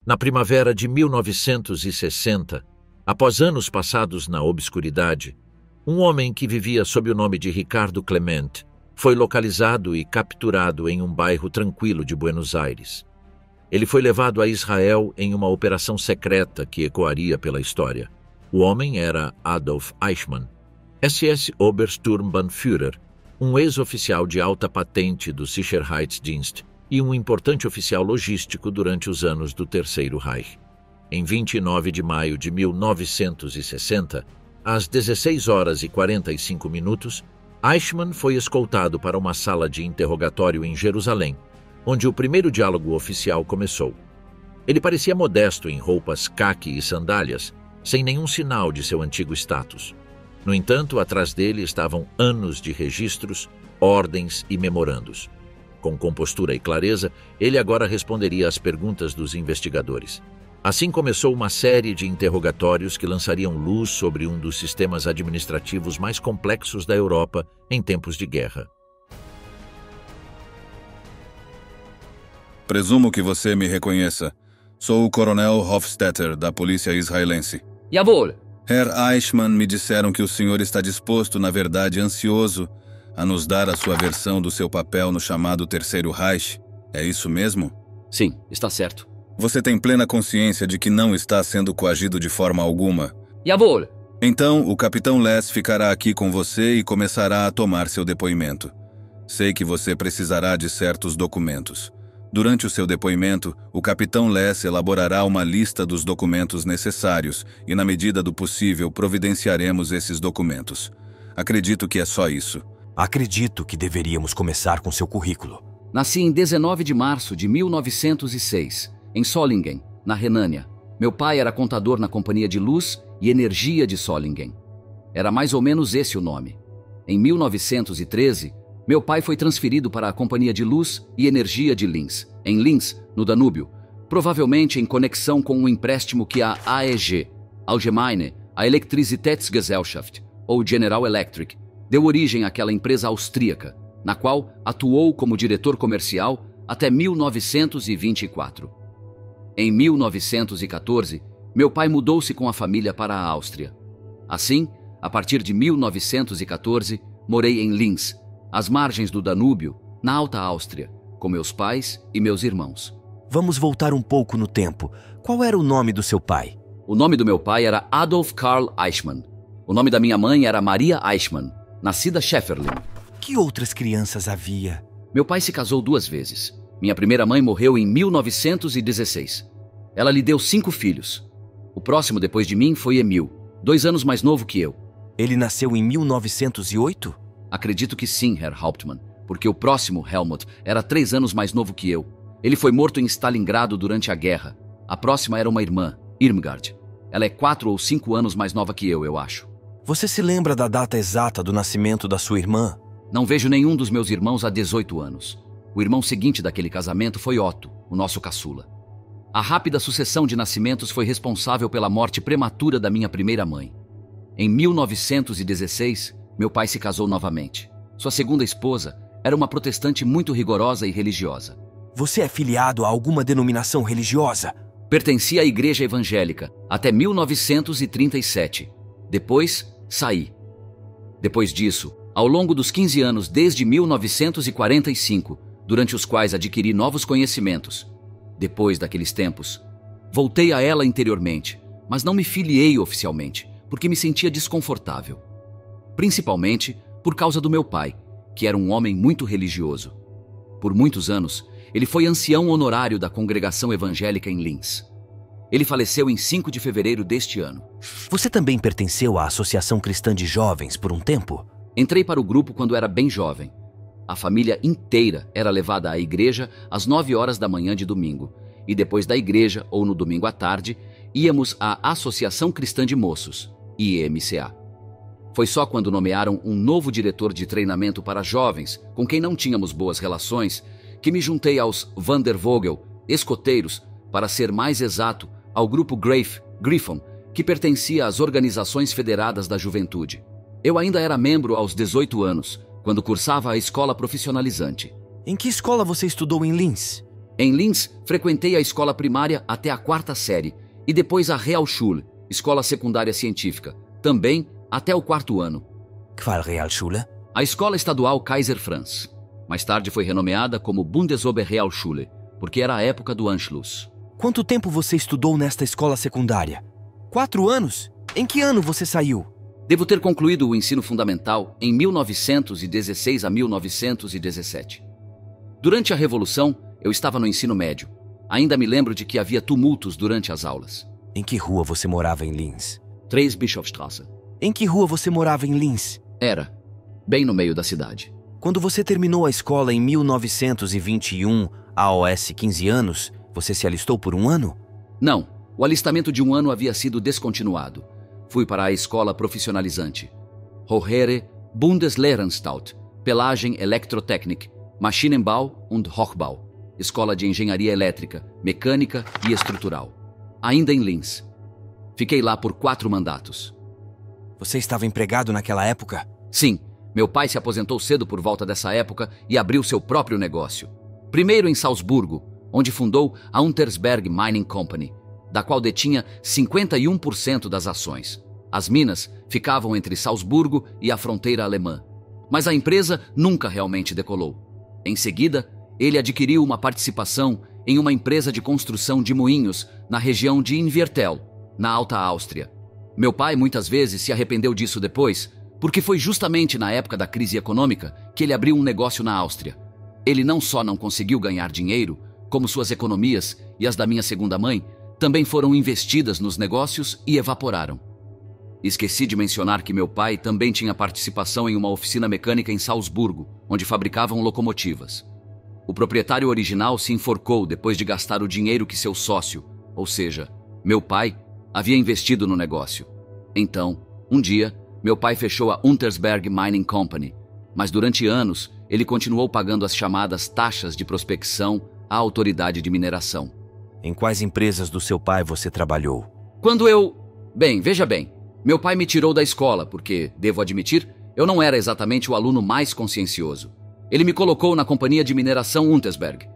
Na primavera de 1960, após anos passados na obscuridade, um homem que vivia sob o nome de Ricardo Clemente foi localizado e capturado em um bairro tranquilo de Buenos Aires. Ele foi levado a Israel em uma operação secreta que ecoaria pela história. O homem era Adolf Eichmann, SS-Obersturmbannführer, um ex-oficial de alta patente do Sicherheitsdienst e um importante oficial logístico durante os anos do Terceiro Reich. Em 29 de maio de 1960, às 16 horas e 45 minutos, Eichmann foi escoltado para uma sala de interrogatório em Jerusalém, onde o primeiro diálogo oficial começou. Ele parecia modesto em roupas caqui e sandálias, sem nenhum sinal de seu antigo status. No entanto, atrás dele estavam anos de registros, ordens e memorandos. Com compostura e clareza, ele agora responderia às perguntas dos investigadores. Assim começou uma série de interrogatórios que lançariam luz sobre um dos sistemas administrativos mais complexos da Europa em tempos de guerra. Presumo que você me reconheça. Sou o coronel Hofstetter, da polícia israelense. Jawohl. Herr Eichmann, me disseram que o senhor está disposto, na verdade ansioso, a nos dar a sua versão do seu papel no chamado Terceiro Reich. É isso mesmo? Sim, está certo. Você tem plena consciência de que não está sendo coagido de forma alguma? Jawohl. Então, o capitão Les ficará aqui com você e começará a tomar seu depoimento. Sei que você precisará de certos documentos. Durante o seu depoimento, o capitão Les elaborará uma lista dos documentos necessários e, na medida do possível, providenciaremos esses documentos. Acredito que é só isso. Acredito que deveríamos começar com seu currículo. Nasci em 19 de março de 1906, em Solingen, na Renânia. Meu pai era contador na Companhia de Luz e Energia de Solingen. Era mais ou menos esse o nome. Em 1913, meu pai foi transferido para a Companhia de Luz e Energia de Linz, em Linz, no Danúbio, provavelmente em conexão com um empréstimo que a AEG, Allgemeine Elektrizitätsgesellschaft, ou General Electric, deu origem àquela empresa austríaca, na qual atuou como diretor comercial até 1924. Em 1914, meu pai mudou-se com a família para a Áustria. Assim, a partir de 1914, morei em Linz, às margens do Danúbio, na Alta Áustria, com meus pais e meus irmãos. Vamos voltar um pouco no tempo. Qual era o nome do seu pai? O nome do meu pai era Adolf Karl Eichmann. O nome da minha mãe era Maria Eichmann, nascida Schäferlin. Que outras crianças havia? Meu pai se casou 2 vezes. Minha primeira mãe morreu em 1916. Ela lhe deu 5 filhos. O próximo depois de mim foi Emil, 2 anos mais novo que eu. Ele nasceu em 1908? Acredito que sim, Herr Hauptmann, porque o próximo, Helmut, era 3 anos mais novo que eu. Ele foi morto em Stalingrado durante a guerra. A próxima era uma irmã, Irmgard. Ela é 4 ou 5 anos mais nova que eu acho. Você se lembra da data exata do nascimento da sua irmã? Não vejo nenhum dos meus irmãos há 18 anos. O irmão seguinte daquele casamento foi Otto, o nosso caçula. A rápida sucessão de nascimentos foi responsável pela morte prematura da minha primeira mãe. Em 1916, meu pai se casou novamente. Sua segunda esposa era uma protestante muito rigorosa e religiosa. Você é filiado a alguma denominação religiosa? Pertencia à Igreja Evangélica até 1937. Depois, saí. Depois disso, ao longo dos 15 anos desde 1945, durante os quais adquiri novos conhecimentos, depois daqueles tempos, voltei a ela interiormente, mas não me filiei oficialmente, porque me sentia desconfortável. Principalmente por causa do meu pai, que era um homem muito religioso. Por muitos anos, ele foi ancião honorário da congregação evangélica em Linz. Ele faleceu em 5 de fevereiro deste ano. Você também pertenceu à Associação Cristã de Jovens por um tempo? Entrei para o grupo quando era bem jovem. A família inteira era levada à igreja às 9 horas da manhã de domingo, e depois da igreja, ou no domingo à tarde, íamos à Associação Cristã de Moços, IEMCA. Foi só quando nomearam um novo diretor de treinamento para jovens, com quem não tínhamos boas relações, que me juntei aos Van der Vogel, escoteiros, para ser mais exato, ao grupo Griffon, que pertencia às Organizações Federadas da Juventude. Eu ainda era membro aos 18 anos, quando cursava a escola profissionalizante. Em que escola você estudou em Linz? Em Linz, frequentei a escola primária até a 4ª série e depois a Realschule, escola secundária científica, também até o 4º ano. Qual Realschule? A escola estadual Kaiser Franz. Mais tarde foi renomeada como Bundesoberrealschule, porque era a época do Anschluss. Quanto tempo você estudou nesta escola secundária? 4 anos? Em que ano você saiu? Devo ter concluído o ensino fundamental em 1916 a 1917. Durante a Revolução, eu estava no ensino médio. Ainda me lembro de que havia tumultos durante as aulas. Em que rua você morava em Linz? 3 Bischofstrasse. Em que rua você morava em Linz? Era, bem no meio da cidade. Quando você terminou a escola em 1921, aos 15 anos, você se alistou por 1 ano? Não, o alistamento de 1 ano havia sido descontinuado. Fui para a escola profissionalizante. Hohere Bundeslehranstalt, Pelagem Elektrotechnik, Maschinenbau und Hochbau, escola de engenharia elétrica, mecânica e estrutural. Ainda em Linz. Fiquei lá por 4 mandatos. Você estava empregado naquela época? Sim, meu pai se aposentou cedo por volta dessa época e abriu seu próprio negócio. Primeiro em Salzburgo, onde fundou a Untersberg Mining Company, da qual detinha 51% das ações. As minas ficavam entre Salzburgo e a fronteira alemã. Mas a empresa nunca realmente decolou. Em seguida, ele adquiriu uma participação em uma empresa de construção de moinhos na região de Invertel, na Alta Áustria. Meu pai muitas vezes se arrependeu disso depois, porque foi justamente na época da crise econômica que ele abriu um negócio na Áustria. Ele não só não conseguiu ganhar dinheiro, como suas economias e as da minha segunda mãe também foram investidas nos negócios e evaporaram. Esqueci de mencionar que meu pai também tinha participação em uma oficina mecânica em Salzburgo, onde fabricavam locomotivas. O proprietário original se enforcou depois de gastar o dinheiro que seu sócio, ou seja, meu pai, havia investido no negócio. Então, um dia, meu pai fechou a Untersberg Mining Company, mas durante anos ele continuou pagando as chamadas taxas de prospecção à autoridade de mineração. Em quais empresas do seu pai você trabalhou? Bem, veja bem, meu pai me tirou da escola porque, devo admitir, eu não era exatamente o aluno mais consciencioso. Ele me colocou na companhia de mineração Untersberg.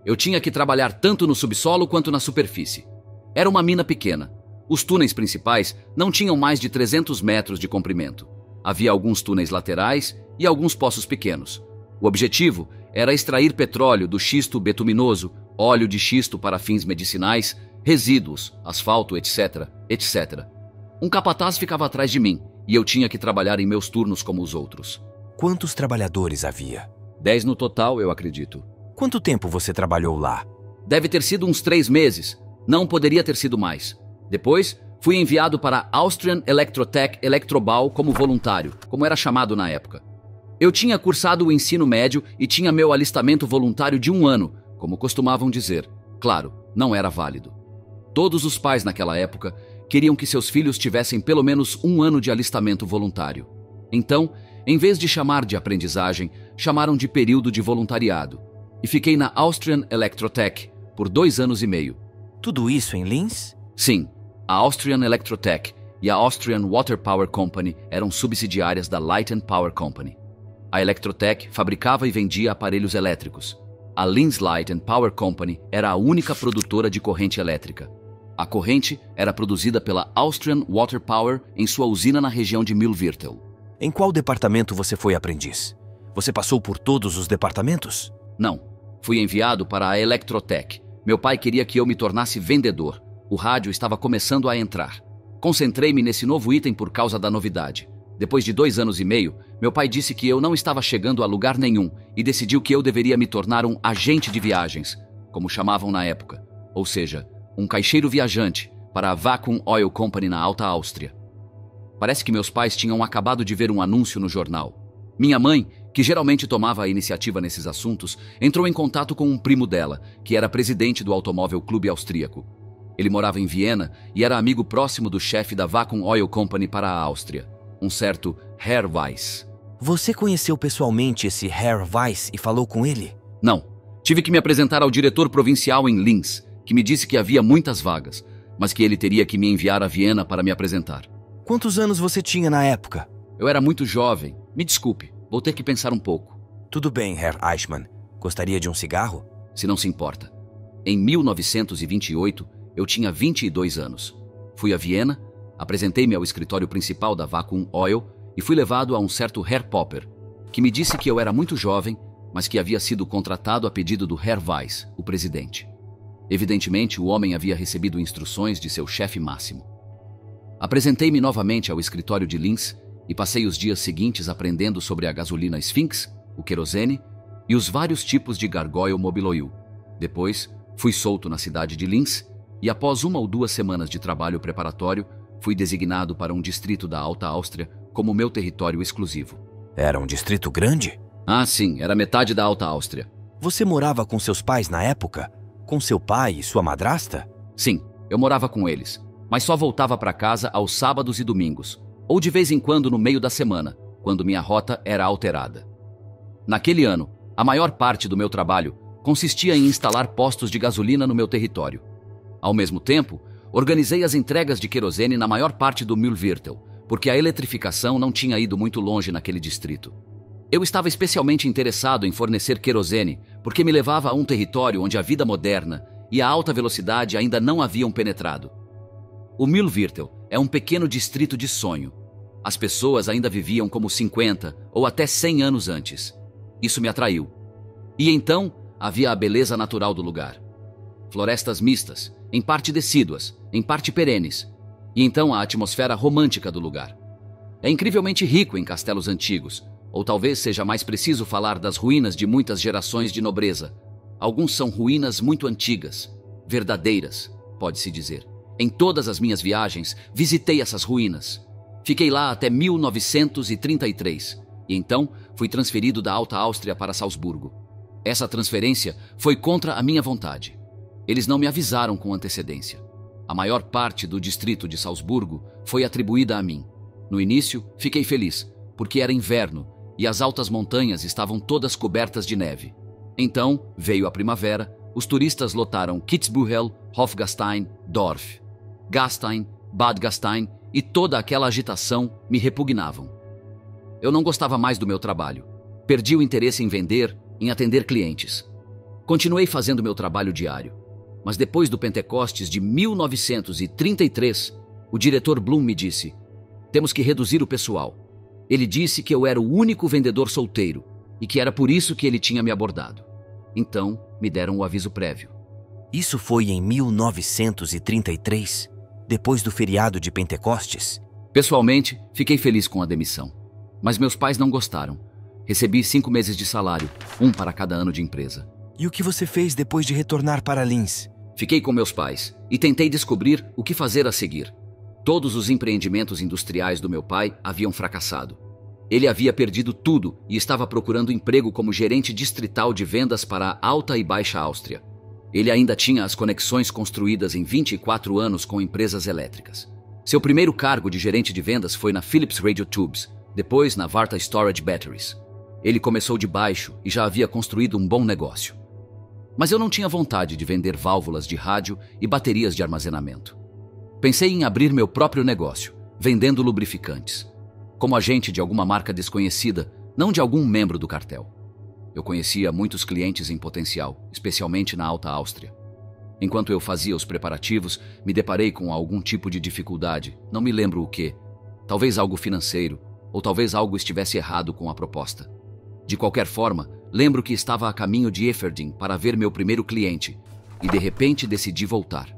Eu tinha que trabalhar tanto no subsolo quanto na superfície. Era uma mina pequena. Os túneis principais não tinham mais de 300 metros de comprimento. Havia alguns túneis laterais e alguns poços pequenos. O objetivo era extrair petróleo do xisto betuminoso, óleo de xisto para fins medicinais, resíduos, asfalto, etc., etc. Um capataz ficava atrás de mim e eu tinha que trabalhar em meus turnos como os outros. Quantos trabalhadores havia? 10 no total, eu acredito. Quanto tempo você trabalhou lá? Deve ter sido uns 3 meses. Não poderia ter sido mais. Depois, fui enviado para Austrian Elektrotech Elektrobau como voluntário, como era chamado na época. Eu tinha cursado o ensino médio e tinha meu alistamento voluntário de 1 ano, como costumavam dizer. Claro, não era válido. Todos os pais naquela época queriam que seus filhos tivessem pelo menos 1 ano de alistamento voluntário. Então, em vez de chamar de aprendizagem, chamaram de período de voluntariado. E fiquei na Austrian Elektrotech por 2 anos e meio. Tudo isso em Linz? Sim, a Austrian Elektrotech e a Austrian Water Power Company eram subsidiárias da Light and Power Company. A Elektrotech fabricava e vendia aparelhos elétricos. A Linz Light and Power Company era a única produtora de corrente elétrica. A corrente era produzida pela Austrian Water Power em sua usina na região de Mühlviertel. Em qual departamento você foi aprendiz? Você passou por todos os departamentos? Não, fui enviado para a Elektrotech. Meu pai queria que eu me tornasse vendedor. O rádio estava começando a entrar. Concentrei-me nesse novo item por causa da novidade. Depois de 2 anos e meio, meu pai disse que eu não estava chegando a lugar nenhum e decidiu que eu deveria me tornar um agente de viagens, como chamavam na época. Ou seja, um caixeiro viajante para a Vacuum Oil Company na Alta Áustria. Parece que meus pais tinham acabado de ver um anúncio no jornal. Minha mãe, que geralmente tomava a iniciativa nesses assuntos, entrou em contato com um primo dela, que era presidente do Automóvel Clube Austríaco. Ele morava em Viena e era amigo próximo do chefe da Vacuum Oil Company para a Áustria, um certo Herr Weiss. Você conheceu pessoalmente esse Herr Weiss e falou com ele? Não. Tive que me apresentar ao diretor provincial em Linz, que me disse que havia muitas vagas, mas que ele teria que me enviar a Viena para me apresentar. Quantos anos você tinha na época? Eu era muito jovem. Me desculpe, vou ter que pensar um pouco. Tudo bem, Herr Eichmann. Gostaria de um cigarro? Se não se importa. Em 1928, eu tinha 22 anos. Fui a Viena, apresentei-me ao escritório principal da Vacuum Oil e fui levado a um certo Herr Popper, que me disse que eu era muito jovem, mas que havia sido contratado a pedido do Herr Weiss, o presidente. Evidentemente, o homem havia recebido instruções de seu chefe máximo. Apresentei-me novamente ao escritório de Linz e passei os dias seguintes aprendendo sobre a gasolina Sphinx, o querosene e os vários tipos de gargoyle mobil oil. Depois, fui solto na cidade de Linz e, após 1 ou 2 semanas de trabalho preparatório, fui designado para um distrito da Alta Áustria como meu território exclusivo. Era um distrito grande? Ah, sim, era metade da Alta Áustria. Você morava com seus pais na época? Com seu pai e sua madrasta? Sim, eu morava com eles, mas só voltava para casa aos sábados e domingos, ou de vez em quando no meio da semana, quando minha rota era alterada. Naquele ano, a maior parte do meu trabalho consistia em instalar postos de gasolina no meu território. Ao mesmo tempo, organizei as entregas de querosene na maior parte do Mühlviertel, porque a eletrificação não tinha ido muito longe naquele distrito. Eu estava especialmente interessado em fornecer querosene, porque me levava a um território onde a vida moderna e a alta velocidade ainda não haviam penetrado. O Mühlviertel é um pequeno distrito de sonho. As pessoas ainda viviam como 50 ou até 100 anos antes. Isso me atraiu. E então havia a beleza natural do lugar. Florestas mistas, em parte decíduas, em parte perenes. E então a atmosfera romântica do lugar. É incrivelmente rico em castelos antigos, ou talvez seja mais preciso falar das ruínas de muitas gerações de nobreza. Alguns são ruínas muito antigas, verdadeiras, pode-se dizer. Em todas as minhas viagens, visitei essas ruínas. Fiquei lá até 1933, e então fui transferido da Alta Áustria para Salzburgo. Essa transferência foi contra a minha vontade. Eles não me avisaram com antecedência. A maior parte do distrito de Salzburgo foi atribuída a mim. No início, fiquei feliz, porque era inverno e as altas montanhas estavam todas cobertas de neve. Então, veio a primavera, os turistas lotaram Kitzbühel, Hofgastein, Dorf. Gastein, Bad Gastein e toda aquela agitação me repugnavam. Eu não gostava mais do meu trabalho. Perdi o interesse em vender, em atender clientes. Continuei fazendo meu trabalho diário. Mas depois do Pentecostes de 1933, o diretor Blum me disse: temos que reduzir o pessoal. Ele disse que eu era o único vendedor solteiro e que era por isso que ele tinha me abordado. Então, me deram o aviso prévio. Isso foi em 1933, depois do feriado de Pentecostes? Pessoalmente, fiquei feliz com a demissão. Mas meus pais não gostaram. Recebi 5 meses de salário, 1 para cada ano de empresa. E o que você fez depois de retornar para Linz? Fiquei com meus pais e tentei descobrir o que fazer a seguir. Todos os empreendimentos industriais do meu pai haviam fracassado. Ele havia perdido tudo e estava procurando emprego como gerente distrital de vendas para a Alta e Baixa Áustria. Ele ainda tinha as conexões construídas em 24 anos com empresas elétricas. Seu primeiro cargo de gerente de vendas foi na Philips Radio Tubes, depois na Varta Storage Batteries. Ele começou de baixo e já havia construído um bom negócio. Mas eu não tinha vontade de vender válvulas de rádio e baterias de armazenamento. Pensei em abrir meu próprio negócio, vendendo lubrificantes. Como agente de alguma marca desconhecida, não de algum membro do cartel. Eu conhecia muitos clientes em potencial, especialmente na Alta Áustria. Enquanto eu fazia os preparativos, me deparei com algum tipo de dificuldade, não me lembro o que. Talvez algo financeiro, ou talvez algo estivesse errado com a proposta. De qualquer forma, lembro que estava a caminho de Eferding para ver meu primeiro cliente, e de repente decidi voltar.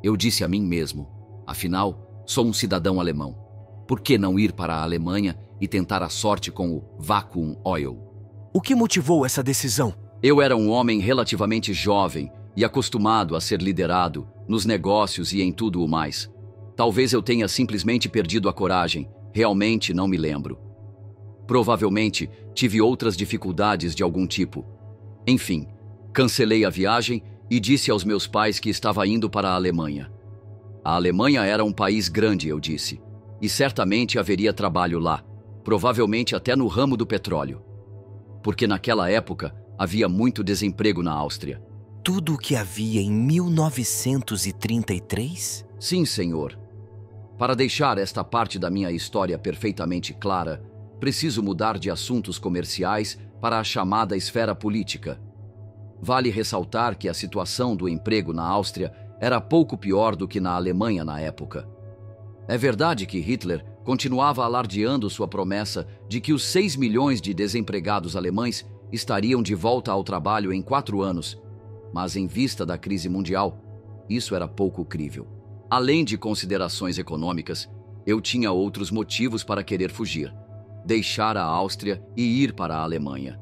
Eu disse a mim mesmo, afinal, sou um cidadão alemão. Por que não ir para a Alemanha e tentar a sorte com o Vacuum Oil? O que motivou essa decisão? Eu era um homem relativamente jovem e acostumado a ser liderado nos negócios e em tudo o mais. Talvez eu tenha simplesmente perdido a coragem, realmente não me lembro. Provavelmente tive outras dificuldades de algum tipo. Enfim, cancelei a viagem e disse aos meus pais que estava indo para a Alemanha. A Alemanha era um país grande, eu disse, e certamente haveria trabalho lá, provavelmente até no ramo do petróleo. Porque naquela época havia muito desemprego na Áustria. Tudo o que havia em 1933? Sim, senhor. Para deixar esta parte da minha história perfeitamente clara, preciso mudar de assuntos comerciais para a chamada esfera política. Vale ressaltar que a situação do emprego na Áustria era pouco pior do que na Alemanha na época. É verdade que Hitler continuava alardeando sua promessa de que os 6 milhões de desempregados alemães estariam de volta ao trabalho em 4 anos, mas em vista da crise mundial, isso era pouco crível. Além de considerações econômicas, eu tinha outros motivos para querer fugir, deixar a Áustria e ir para a Alemanha.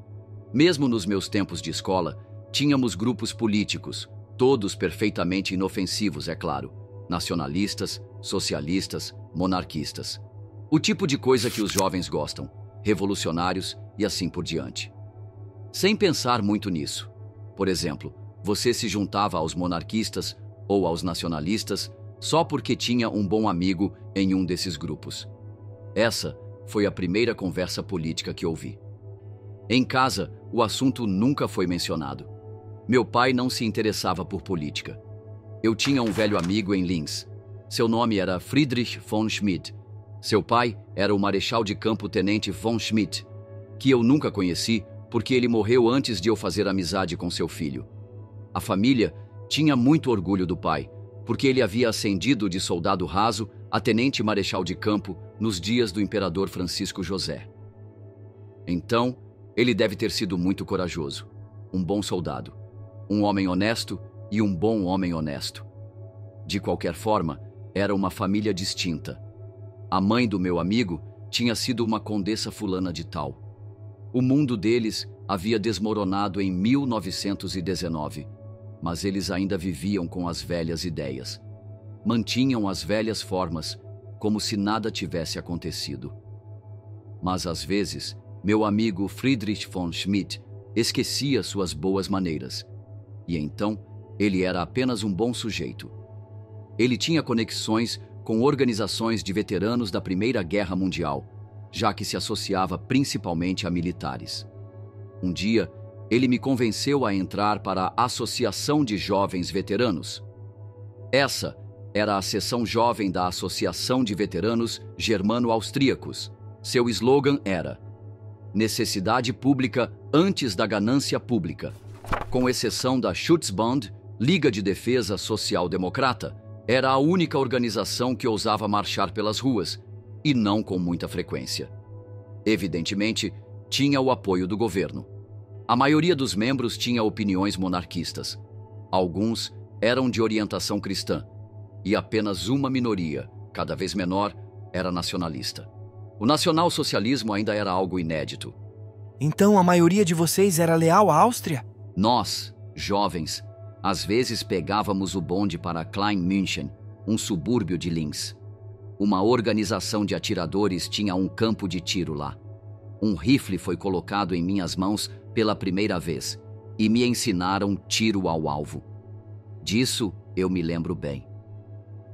Mesmo nos meus tempos de escola, tínhamos grupos políticos, todos perfeitamente inofensivos, é claro, nacionalistas, socialistas, monarquistas. O tipo de coisa que os jovens gostam, revolucionários e assim por diante. Sem pensar muito nisso. Por exemplo, você se juntava aos monarquistas ou aos nacionalistas só porque tinha um bom amigo em um desses grupos. Essa foi a primeira conversa política que ouvi. Em casa, o assunto nunca foi mencionado. Meu pai não se interessava por política. Eu tinha um velho amigo em Linz. Seu nome era Friedrich von Schmidt. Seu pai era o marechal de campo tenente von Schmidt, que eu nunca conheci porque ele morreu antes de eu fazer amizade com seu filho. A família tinha muito orgulho do pai, porque ele havia ascendido de soldado raso a tenente marechal de campo nos dias do imperador Francisco José. Então, ele deve ter sido muito corajoso, um bom soldado, um homem honesto e um bom homem honesto. De qualquer forma, era uma família distinta. A mãe do meu amigo tinha sido uma condessa fulana de tal. O mundo deles havia desmoronado em 1919, mas eles ainda viviam com as velhas ideias. Mantinham as velhas formas, como se nada tivesse acontecido. Mas às vezes, meu amigo Friedrich von Schmidt esquecia suas boas maneiras. E então, ele era apenas um bom sujeito. Ele tinha conexões com organizações de veteranos da Primeira Guerra Mundial, já que se associava principalmente a militares. Um dia, ele me convenceu a entrar para a Associação de Jovens Veteranos. Essa era a seção jovem da Associação de Veteranos Germano-Austríacos. Seu slogan era necessidade pública antes da ganância pública. Com exceção da Schutzbund, Liga de Defesa Social-Democrata, era a única organização que ousava marchar pelas ruas, e não com muita frequência. Evidentemente, tinha o apoio do governo. A maioria dos membros tinha opiniões monarquistas. Alguns eram de orientação cristã, e apenas uma minoria, cada vez menor, era nacionalista. O nacional-socialismo ainda era algo inédito. Então a maioria de vocês era leal à Áustria? Nós, jovens, às vezes pegávamos o bonde para Klein München, um subúrbio de Linz. Uma organização de atiradores tinha um campo de tiro lá. Um rifle foi colocado em minhas mãos pela primeira vez e me ensinaram tiro ao alvo. Disso eu me lembro bem.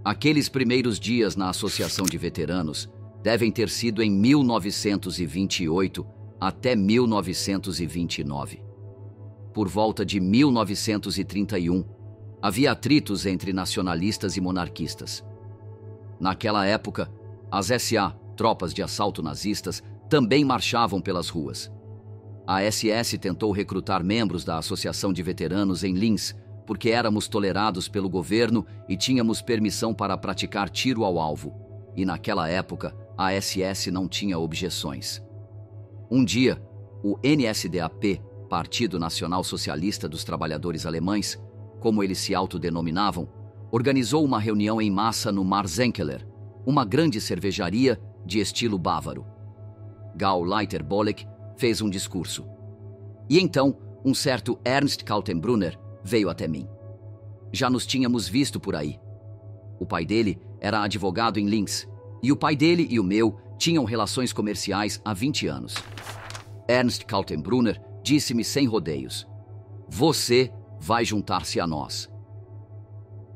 Aqueles primeiros dias na Associação de Veteranos devem ter sido em 1928 até 1929. Por volta de 1931, havia atritos entre nacionalistas e monarquistas. Naquela época, as SA, tropas de assalto nazistas, também marchavam pelas ruas. A SS tentou recrutar membros da Associação de Veteranos em Linz, porque éramos tolerados pelo governo e tínhamos permissão para praticar tiro ao alvo. E naquela época, a SS não tinha objeções. Um dia, o NSDAP, Partido Nacional Socialista dos Trabalhadores Alemães, como eles se autodenominavam, organizou uma reunião em massa no Marzenkeller, uma grande cervejaria de estilo bávaro. Gauleiter Bolek fez um discurso. E então, um certo Ernst Kaltenbrunner veio até mim. Já nos tínhamos visto por aí. O pai dele era advogado em Linz, e o pai dele e o meu tinham relações comerciais há 20 anos. Ernst Kaltenbrunner disse-me sem rodeios: "Você vai juntar-se a nós."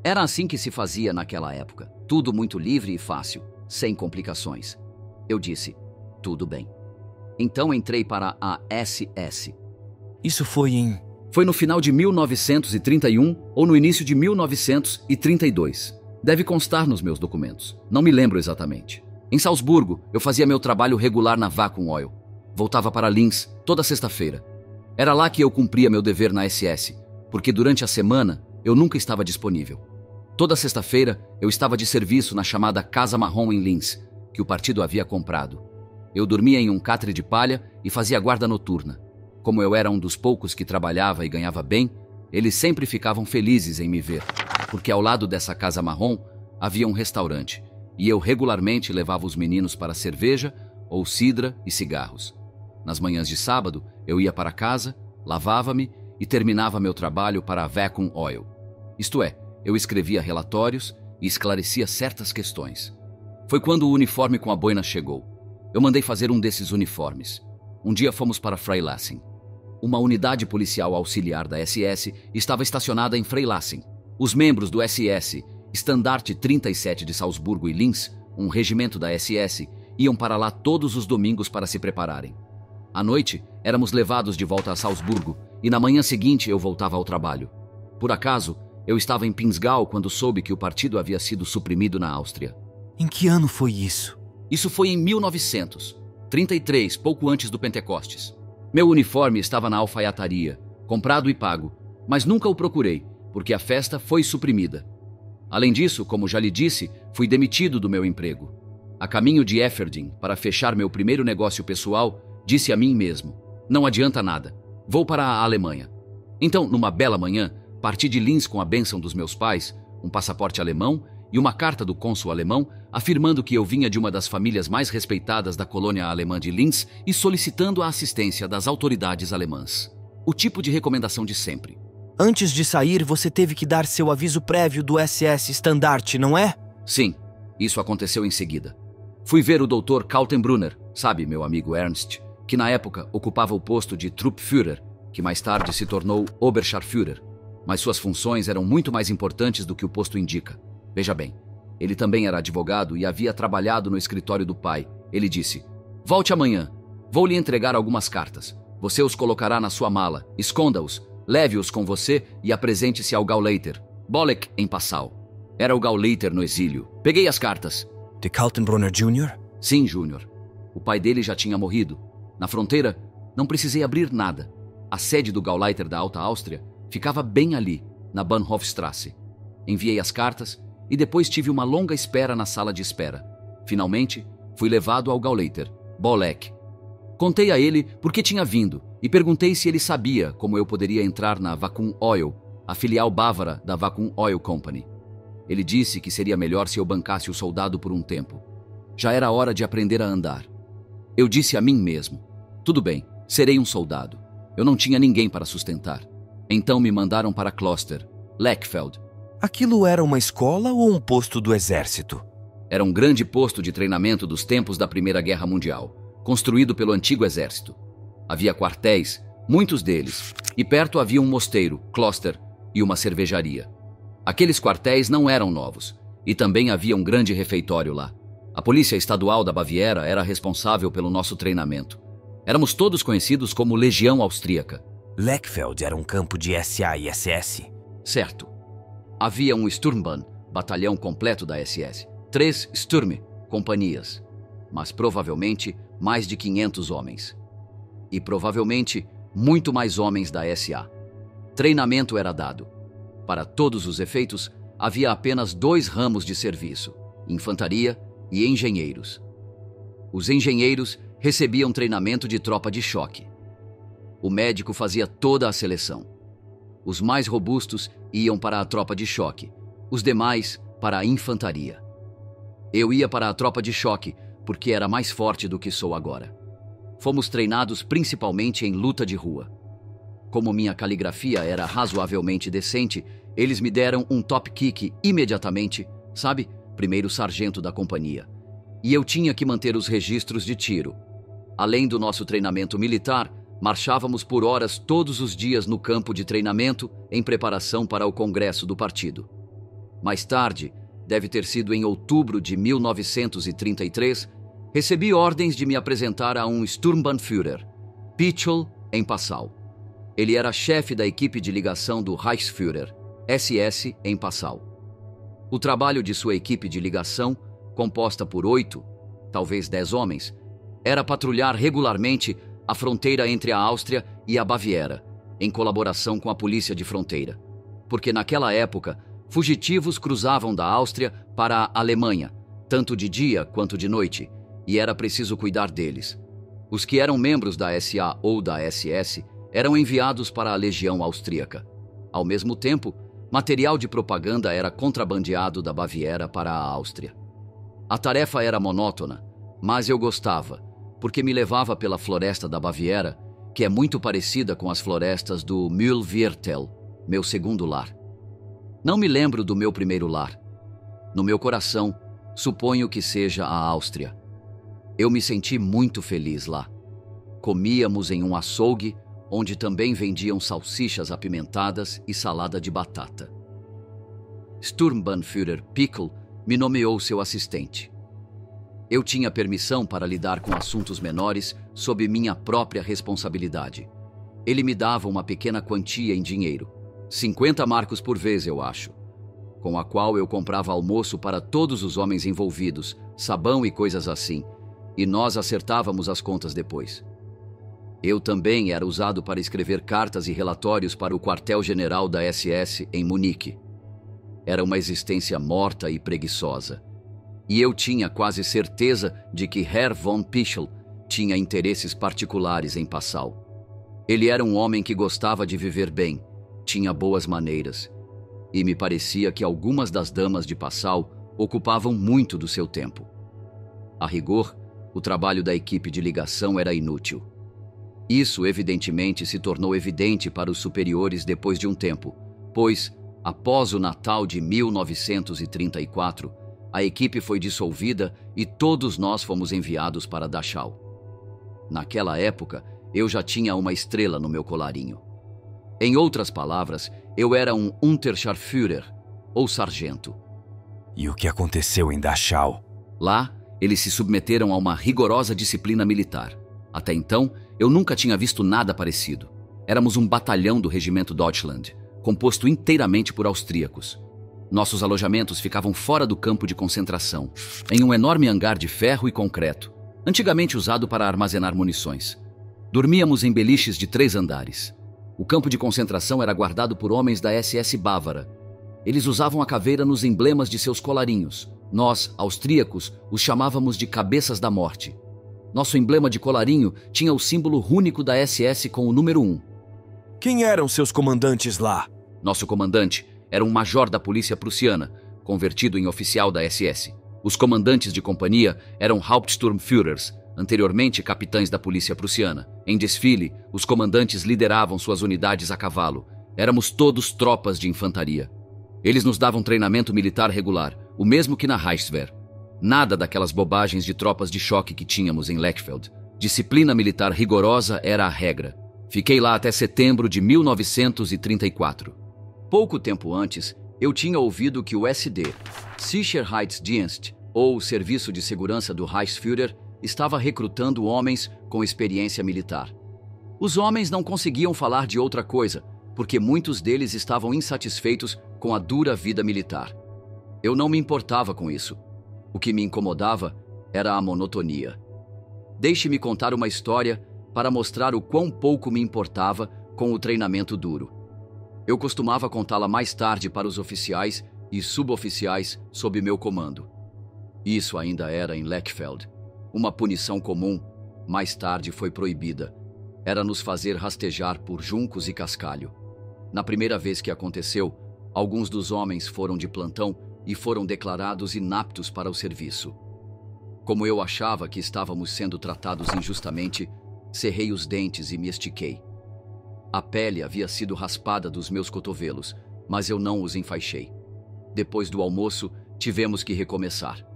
Era assim que se fazia naquela época, tudo muito livre e fácil, sem complicações. Eu disse: "Tudo bem." Então entrei para a SS. Isso foi no final de 1931 ou no início de 1932. Deve constar nos meus documentos. Não me lembro exatamente. Em Salzburgo, eu fazia meu trabalho regular na Vacuum Oil. Voltava para Linz toda sexta-feira. Era lá que eu cumpria meu dever na SS, porque durante a semana eu nunca estava disponível. Toda sexta-feira eu estava de serviço na chamada Casa Marrom em Linz, que o partido havia comprado. Eu dormia em um catre de palha e fazia guarda noturna. Como eu era um dos poucos que trabalhava e ganhava bem, eles sempre ficavam felizes em me ver, porque ao lado dessa Casa Marrom havia um restaurante, e eu regularmente levava os meninos para cerveja ou cidra e cigarros. Nas manhãs de sábado, eu ia para casa, lavava-me e terminava meu trabalho para a Vacuum Oil. Isto é, eu escrevia relatórios e esclarecia certas questões. Foi quando o uniforme com a boina chegou. Eu mandei fazer um desses uniformes. Um dia fomos para Freilassing. Uma unidade policial auxiliar da SS estava estacionada em Freilassing. Os membros do SS, Standarte 37 de Salzburgo e Linz, um regimento da SS, iam para lá todos os domingos para se prepararem. À noite, éramos levados de volta a Salzburgo e na manhã seguinte eu voltava ao trabalho. Por acaso, eu estava em Pinzgau quando soube que o partido havia sido suprimido na Áustria. Em que ano foi isso? Isso foi em 1933, pouco antes do Pentecostes. Meu uniforme estava na alfaiataria, comprado e pago, mas nunca o procurei, porque a festa foi suprimida. Além disso, como já lhe disse, fui demitido do meu emprego. A caminho de Eferding, para fechar meu primeiro negócio pessoal, disse a mim mesmo: não adianta nada, vou para a Alemanha. Então, numa bela manhã, parti de Linz com a bênção dos meus pais, um passaporte alemão e uma carta do cônsul alemão afirmando que eu vinha de uma das famílias mais respeitadas da colônia alemã de Linz e solicitando a assistência das autoridades alemãs. O tipo de recomendação de sempre. Antes de sair, você teve que dar seu aviso prévio do SS Standarte, não é? Sim, isso aconteceu em seguida. Fui ver o Dr. Kaltenbrunner, sabe, meu amigo Ernst, que na época ocupava o posto de Truppführer, que mais tarde se tornou Oberscharführer, mas suas funções eram muito mais importantes do que o posto indica. Veja bem, ele também era advogado e havia trabalhado no escritório do pai. Ele disse: volte amanhã, vou lhe entregar algumas cartas. Você os colocará na sua mala, esconda-os, leve-os com você e apresente-se ao Gauleiter, Bolek, em Passau. Era o Gauleiter no exílio. Peguei as cartas. De Kaltenbrunner Jr.? Sim, Júnior. O pai dele já tinha morrido. Na fronteira, não precisei abrir nada. A sede do Gauleiter da Alta Áustria ficava bem ali, na Bahnhofstrasse. Enviei as cartas e depois tive uma longa espera na sala de espera. Finalmente, fui levado ao Gauleiter, Bolek. Contei a ele por que tinha vindo e perguntei se ele sabia como eu poderia entrar na Vacuum Oil, a filial bávara da Vacuum Oil Company. Ele disse que seria melhor se eu bancasse o soldado por um tempo. Já era hora de aprender a andar. Eu disse a mim mesmo: tudo bem, serei um soldado. Eu não tinha ninguém para sustentar. Então me mandaram para Kloster, Lechfeld. Aquilo era uma escola ou um posto do exército? Era um grande posto de treinamento dos tempos da Primeira Guerra Mundial, construído pelo antigo exército. Havia quartéis, muitos deles, e perto havia um mosteiro, Kloster, e uma cervejaria. Aqueles quartéis não eram novos, e também havia um grande refeitório lá. A Polícia Estadual da Baviera era responsável pelo nosso treinamento. Éramos todos conhecidos como Legião Austríaca. Lechfeld era um campo de SA e SS? Certo. Havia um Sturmbahn, batalhão completo da SS. 3 Sturm, companhias. Mas provavelmente mais de 500 homens. E provavelmente muito mais homens da SA. Treinamento era dado. Para todos os efeitos, havia apenas 2 ramos de serviço: infantaria e engenheiros. Os engenheiros recebiam treinamento de tropa de choque. O médico fazia toda a seleção. Os mais robustos iam para a tropa de choque, os demais para a infantaria. Eu ia para a tropa de choque porque era mais forte do que sou agora. Fomos treinados principalmente em luta de rua. Como minha caligrafia era razoavelmente decente, eles me deram um top kick imediatamente, sabe? Primeiro sargento da companhia. E eu tinha que manter os registros de tiro. Além do nosso treinamento militar, marchávamos por horas todos os dias no campo de treinamento em preparação para o congresso do partido. Mais tarde, deve ter sido em outubro de 1933, recebi ordens de me apresentar a um Sturmbannführer, Pichel, em Passau. Ele era chefe da equipe de ligação do Reichsführer, SS, em Passau. O trabalho de sua equipe de ligação, composta por 8, talvez 10 homens, era patrulhar regularmente a fronteira entre a Áustria e a Baviera em colaboração com a polícia de fronteira. Porque naquela época, fugitivos cruzavam da Áustria para a Alemanha, tanto de dia quanto de noite, e era preciso cuidar deles. Os que eram membros da SA ou da SS eram enviados para a Legião Austríaca. Ao mesmo tempo, material de propaganda era contrabandeado da Baviera para a Áustria. A tarefa era monótona, mas eu gostava, porque me levava pela floresta da Baviera, que é muito parecida com as florestas do Mühlviertel, meu segundo lar. Não me lembro do meu primeiro lar. No meu coração, suponho que seja a Áustria. Eu me senti muito feliz lá. Comíamos em um açougue, onde também vendiam salsichas apimentadas e salada de batata. Sturmbannführer Pickel me nomeou seu assistente. Eu tinha permissão para lidar com assuntos menores sob minha própria responsabilidade. Ele me dava uma pequena quantia em dinheiro, 50 marcos por vez, eu acho, com a qual eu comprava almoço para todos os homens envolvidos, sabão e coisas assim, e nós acertávamos as contas depois. Eu também era usado para escrever cartas e relatórios para o quartel-general da SS em Munique. Era uma existência morta e preguiçosa. E eu tinha quase certeza de que Herr von Pichel tinha interesses particulares em Passau. Ele era um homem que gostava de viver bem, tinha boas maneiras, e me parecia que algumas das damas de Passau ocupavam muito do seu tempo. A rigor, o trabalho da equipe de ligação era inútil. Isso, evidentemente, se tornou evidente para os superiores depois de um tempo, pois, após o Natal de 1934, a equipe foi dissolvida e todos nós fomos enviados para Dachau. Naquela época, eu já tinha uma estrela no meu colarinho. Em outras palavras, eu era um Unterscharführer, ou sargento. E o que aconteceu em Dachau? Lá, eles se submeteram a uma rigorosa disciplina militar. Até então, eu nunca tinha visto nada parecido. Éramos um batalhão do regimento Deutschland, composto inteiramente por austríacos. Nossos alojamentos ficavam fora do campo de concentração, em um enorme hangar de ferro e concreto, antigamente usado para armazenar munições. Dormíamos em beliches de 3 andares. O campo de concentração era guardado por homens da SS bávara. Eles usavam a caveira nos emblemas de seus colarinhos. Nós, austríacos, os chamávamos de cabeças da morte. Nosso emblema de colarinho tinha o símbolo rúnico da SS com o número 1. Quem eram seus comandantes lá? Nosso comandante era um major da polícia prussiana, convertido em oficial da SS. Os comandantes de companhia eram Hauptsturmführers, anteriormente capitães da polícia prussiana. Em desfile, os comandantes lideravam suas unidades a cavalo. Éramos todos tropas de infantaria. Eles nos davam treinamento militar regular, o mesmo que na Reichswehr. Nada daquelas bobagens de tropas de choque que tínhamos em Lechfeld. Disciplina militar rigorosa era a regra. Fiquei lá até setembro de 1934. Pouco tempo antes, eu tinha ouvido que o SD, Sicherheitsdienst, ou Serviço de Segurança do Reichsführer, estava recrutando homens com experiência militar. Os homens não conseguiam falar de outra coisa, porque muitos deles estavam insatisfeitos com a dura vida militar. Eu não me importava com isso. O que me incomodava era a monotonia. Deixe-me contar uma história para mostrar o quão pouco me importava com o treinamento duro. Eu costumava contá-la mais tarde para os oficiais e suboficiais sob meu comando. Isso ainda era em Lechfeld. Uma punição comum, mais tarde foi proibida. Era nos fazer rastejar por juncos e cascalho. Na primeira vez que aconteceu, alguns dos homens foram de plantão e foram declarados inaptos para o serviço. Como eu achava que estávamos sendo tratados injustamente, cerrei os dentes e me estiquei. A pele havia sido raspada dos meus cotovelos, mas eu não os enfaixei. Depois do almoço, tivemos que recomeçar.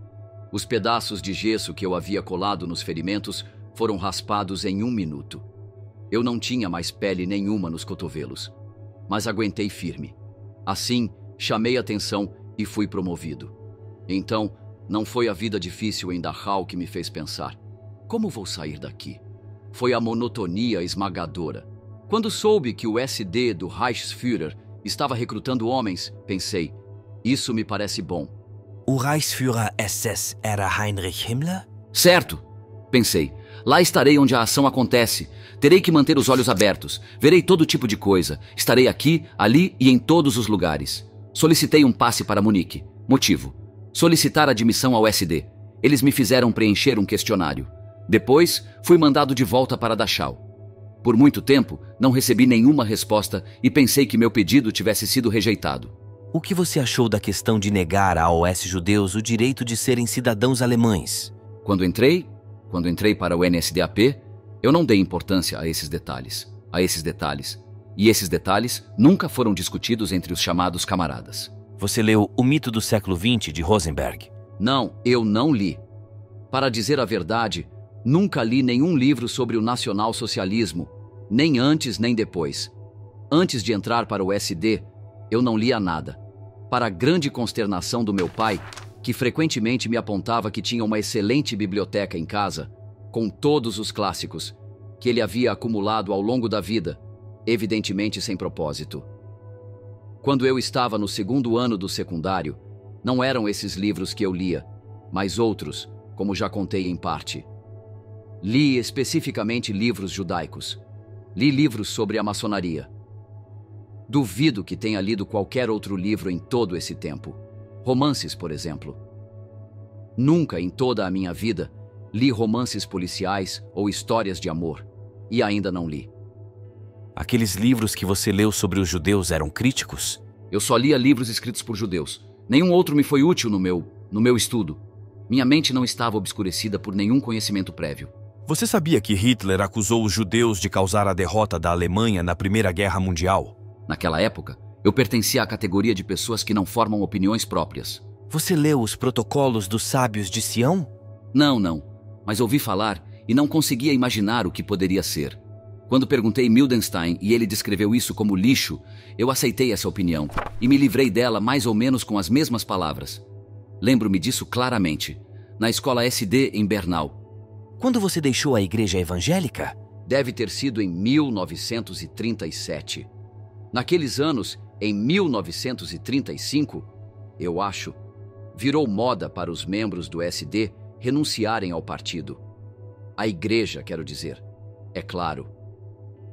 Os pedaços de gesso que eu havia colado nos ferimentos foram raspados em 1 minuto. Eu não tinha mais pele nenhuma nos cotovelos, mas aguentei firme. Assim, chamei atenção e fui promovido. Então, não foi a vida difícil em Dachau que me fez pensar: como vou sair daqui? Foi a monotonia esmagadora. Quando soube que o SD do Reichsführer estava recrutando homens, pensei: isso me parece bom. O Reichsführer SS era Heinrich Himmler? Certo, pensei. Lá estarei onde a ação acontece. Terei que manter os olhos abertos. Verei todo tipo de coisa. Estarei aqui, ali e em todos os lugares. Solicitei um passe para Munique. Motivo: solicitar admissão ao SD. Eles me fizeram preencher um questionário. Depois, fui mandado de volta para Dachau. Por muito tempo, não recebi nenhuma resposta e pensei que meu pedido tivesse sido rejeitado. O que você achou da questão de negar a AOS judeus o direito de serem cidadãos alemães? Quando entrei para o NSDAP, eu não dei importância a esses detalhes. E esses detalhes nunca foram discutidos entre os chamados camaradas. Você leu O Mito do Século XX, de Rosenberg? Não, eu não li. Para dizer a verdade, nunca li nenhum livro sobre o nacionalsocialismo, nem antes nem depois. Antes de entrar para o SD, eu não lia nada. Para a grande consternação do meu pai, que frequentemente me apontava que tinha uma excelente biblioteca em casa, com todos os clássicos, que ele havia acumulado ao longo da vida, evidentemente sem propósito. Quando eu estava no segundo ano do secundário, não eram esses livros que eu lia, mas outros, como já contei em parte. Li especificamente livros judaicos. Li livros sobre a maçonaria. Duvido que tenha lido qualquer outro livro em todo esse tempo. Romances, por exemplo. Nunca em toda a minha vida li romances policiais ou histórias de amor, e ainda não li. Aqueles livros que você leu sobre os judeus eram críticos? Eu só lia livros escritos por judeus. Nenhum outro me foi útil no meu estudo. Minha mente não estava obscurecida por nenhum conhecimento prévio. Você sabia que Hitler acusou os judeus de causar a derrota da Alemanha na Primeira Guerra Mundial? Naquela época, eu pertencia à categoria de pessoas que não formam opiniões próprias. Você leu os protocolos dos sábios de Sião? Não, mas ouvi falar e não conseguia imaginar o que poderia ser. Quando perguntei Mildenstein e ele descreveu isso como lixo, eu aceitei essa opinião e me livrei dela mais ou menos com as mesmas palavras. Lembro-me disso claramente, na escola SD em Bernau. Quando você deixou a igreja evangélica? Deve ter sido em 1937. Naqueles anos, em 1935, eu acho, virou moda para os membros do SD renunciarem ao partido. A igreja, quero dizer, é claro.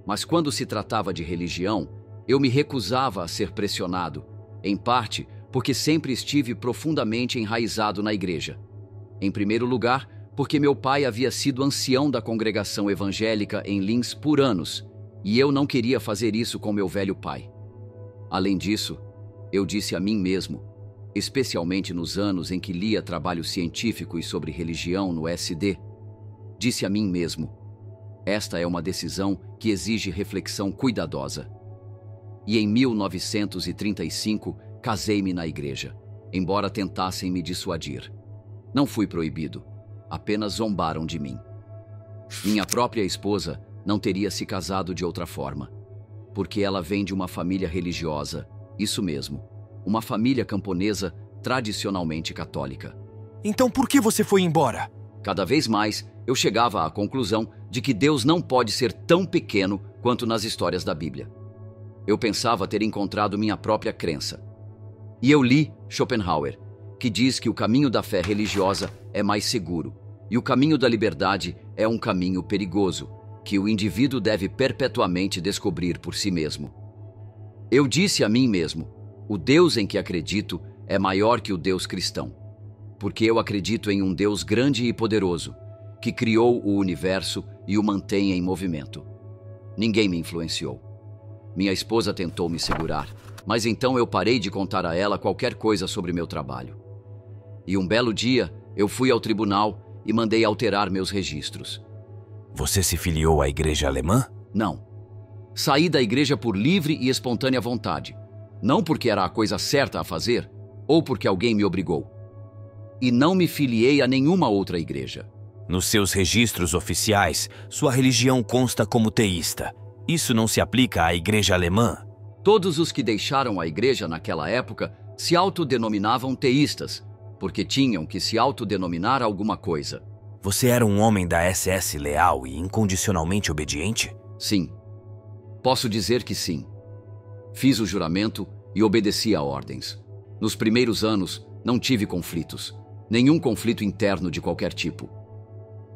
Mas quando se tratava de religião, eu me recusava a ser pressionado, em parte porque sempre estive profundamente enraizado na igreja. Em primeiro lugar, porque meu pai havia sido ancião da congregação evangélica em Linz por anos, e eu não queria fazer isso com meu velho pai. Além disso, eu disse a mim mesmo, especialmente nos anos em que lia trabalhos científicos sobre religião no SD, disse a mim mesmo, esta é uma decisão que exige reflexão cuidadosa. E em 1935, casei-me na igreja, embora tentassem me dissuadir. Não fui proibido, apenas zombaram de mim. Minha própria esposa não teria se casado de outra forma, porque ela vem de uma família religiosa, isso mesmo, uma família camponesa tradicionalmente católica. Então por que você foi embora? Cada vez mais, eu chegava à conclusão de que Deus não pode ser tão pequeno quanto nas histórias da Bíblia. Eu pensava ter encontrado minha própria crença. E eu li Schopenhauer, que diz que o caminho da fé religiosa é mais seguro, e o caminho da liberdade é um caminho perigoso, que o indivíduo deve perpetuamente descobrir por si mesmo. Eu disse a mim mesmo, o Deus em que acredito é maior que o Deus cristão, porque eu acredito em um Deus grande e poderoso, que criou o universo e o mantém em movimento. Ninguém me influenciou. Minha esposa tentou me segurar, mas então eu parei de contar a ela qualquer coisa sobre meu trabalho. E um belo dia, eu fui ao tribunal e mandei alterar meus registros. Você se filiou à igreja alemã? Não. Saí da igreja por livre e espontânea vontade, não porque era a coisa certa a fazer, ou porque alguém me obrigou. E não me filiei a nenhuma outra igreja. Nos seus registros oficiais, sua religião consta como teísta. Isso não se aplica à igreja alemã? Todos os que deixaram a igreja naquela época se autodenominavam teístas, porque tinham que se autodenominar alguma coisa. Você era um homem da SS leal e incondicionalmente obediente? Sim. Posso dizer que sim. Fiz o juramento e obedeci a ordens. Nos primeiros anos, não tive conflitos. Nenhum conflito interno de qualquer tipo.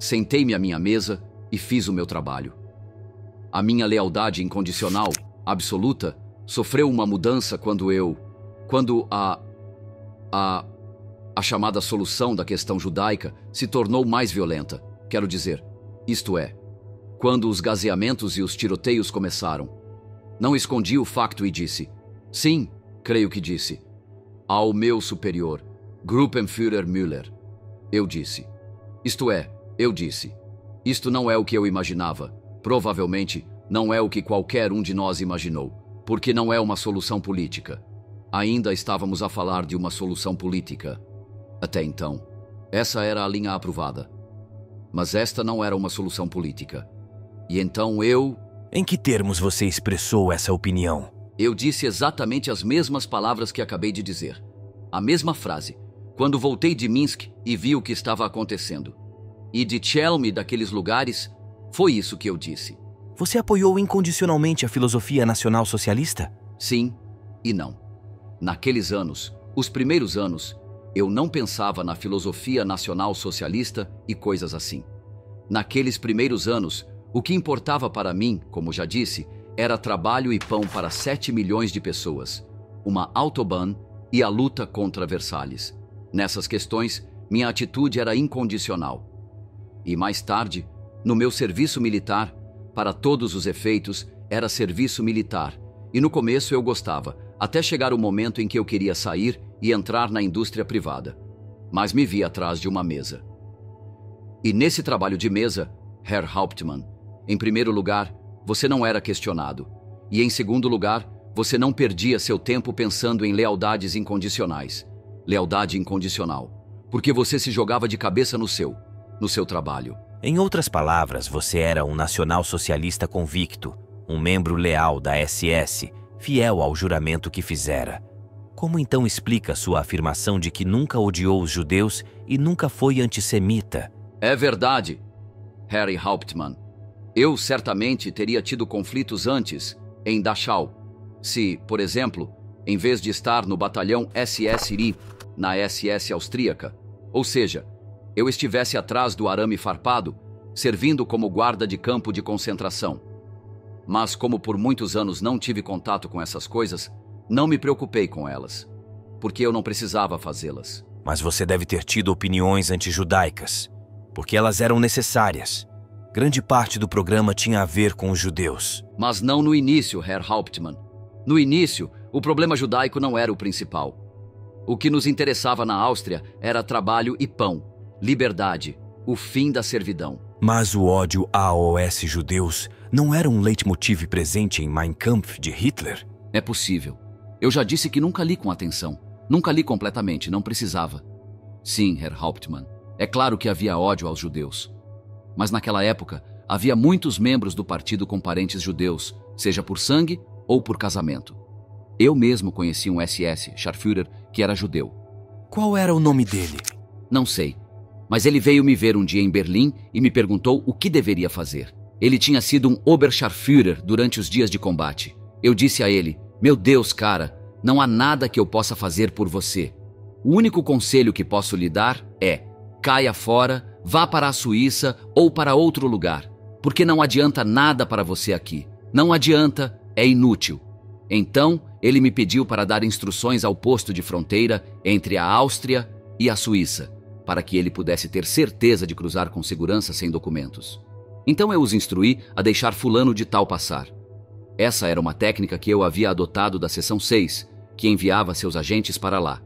Sentei-me à minha mesa e fiz o meu trabalho. A minha lealdade incondicional, absoluta, sofreu uma mudança quando a chamada solução da questão judaica se tornou mais violenta. Quero dizer, isto é, quando os gaseamentos e os tiroteios começaram. Não escondi o facto e disse, sim, creio que disse, ao meu superior, Gruppenführer Müller. Eu disse, isto não é o que eu imaginava. Provavelmente não é o que qualquer um de nós imaginou, porque não é uma solução política. Ainda estávamos a falar de uma solução política. Até então, essa era a linha aprovada. Mas esta não era uma solução política. E então eu... Em que termos você expressou essa opinião? Eu disse exatamente as mesmas palavras que acabei de dizer. A mesma frase, quando voltei de Minsk e vi o que estava acontecendo. E de Chelmy, daqueles lugares, foi isso que eu disse. Você apoiou incondicionalmente a filosofia nacional socialista? Sim e não. Naqueles anos, os primeiros anos, eu não pensava na filosofia nacional socialista e coisas assim. Naqueles primeiros anos, o que importava para mim, como já disse, era trabalho e pão para 7 milhões de pessoas, uma autobahn e a luta contra Versalhes. Nessas questões, minha atitude era incondicional. E mais tarde, no meu serviço militar, para todos os efeitos, era serviço militar. E no começo eu gostava, até chegar o momento em que eu queria sair e entrar na indústria privada. Mas me vi atrás de uma mesa. E nesse trabalho de mesa, Herr Hauptmann, em primeiro lugar, você não era questionado. E em segundo lugar, você não perdia seu tempo pensando em lealdades incondicionais. Lealdade incondicional. Porque você se jogava de cabeça no seu trabalho. Em outras palavras, você era um nacional-socialista convicto, um membro leal da SS, fiel ao juramento que fizera. Como então explica sua afirmação de que nunca odiou os judeus e nunca foi antissemita? É verdade, Harry Hauptmann. Eu certamente teria tido conflitos antes, em Dachau, se, por exemplo, em vez de estar no batalhão SS-RI, na SS austríaca, ou seja, eu estivesse atrás do arame farpado, servindo como guarda de campo de concentração. Mas como por muitos anos não tive contato com essas coisas, não me preocupei com elas, porque eu não precisava fazê-las. Mas você deve ter tido opiniões antijudaicas, porque elas eram necessárias. Grande parte do programa tinha a ver com os judeus. Mas não no início, Herr Hauptmann. No início, o problema judaico não era o principal. O que nos interessava na Áustria era trabalho e pão, liberdade, o fim da servidão. Mas o ódio a AOS judeus não era um leitmotiv presente em Mein Kampf de Hitler? É possível. Eu já disse que nunca li com atenção. Nunca li completamente, não precisava. Sim, Herr Hauptmann, é claro que havia ódio aos judeus. Mas naquela época, havia muitos membros do partido com parentes judeus, seja por sangue ou por casamento. Eu mesmo conheci um SS, Scharführer, que era judeu. Qual era o nome dele? Não sei, mas ele veio me ver um dia em Berlim e me perguntou o que deveria fazer. Ele tinha sido um Oberscharführer durante os dias de combate. Eu disse a ele, meu Deus, cara, não há nada que eu possa fazer por você. O único conselho que posso lhe dar é, caia fora, vá para a Suíça ou para outro lugar, porque não adianta nada para você aqui. Não adianta, é inútil. Então, ele me pediu para dar instruções ao posto de fronteira entre a Áustria e a Suíça, para que ele pudesse ter certeza de cruzar com segurança sem documentos. Então eu os instruí a deixar fulano de tal passar. Essa era uma técnica que eu havia adotado da seção 6, que enviava seus agentes para lá.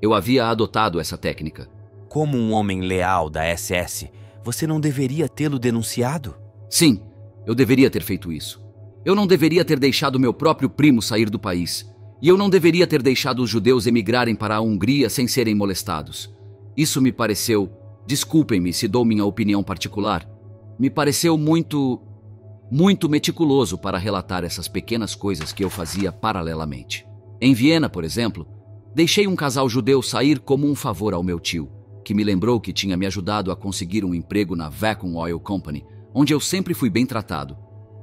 Eu havia adotado essa técnica. Como um homem leal da SS, você não deveria tê-lo denunciado? Sim, eu deveria ter feito isso. Eu não deveria ter deixado meu próprio primo sair do país. E eu não deveria ter deixado os judeus emigrarem para a Hungria sem serem molestados. Isso me pareceu, desculpem-me se dou minha opinião particular, me pareceu muito meticuloso para relatar essas pequenas coisas que eu fazia paralelamente. Em Viena, por exemplo, deixei um casal judeu sair como um favor ao meu tio, que me lembrou que tinha me ajudado a conseguir um emprego na Vacuum Oil Company, onde eu sempre fui bem tratado.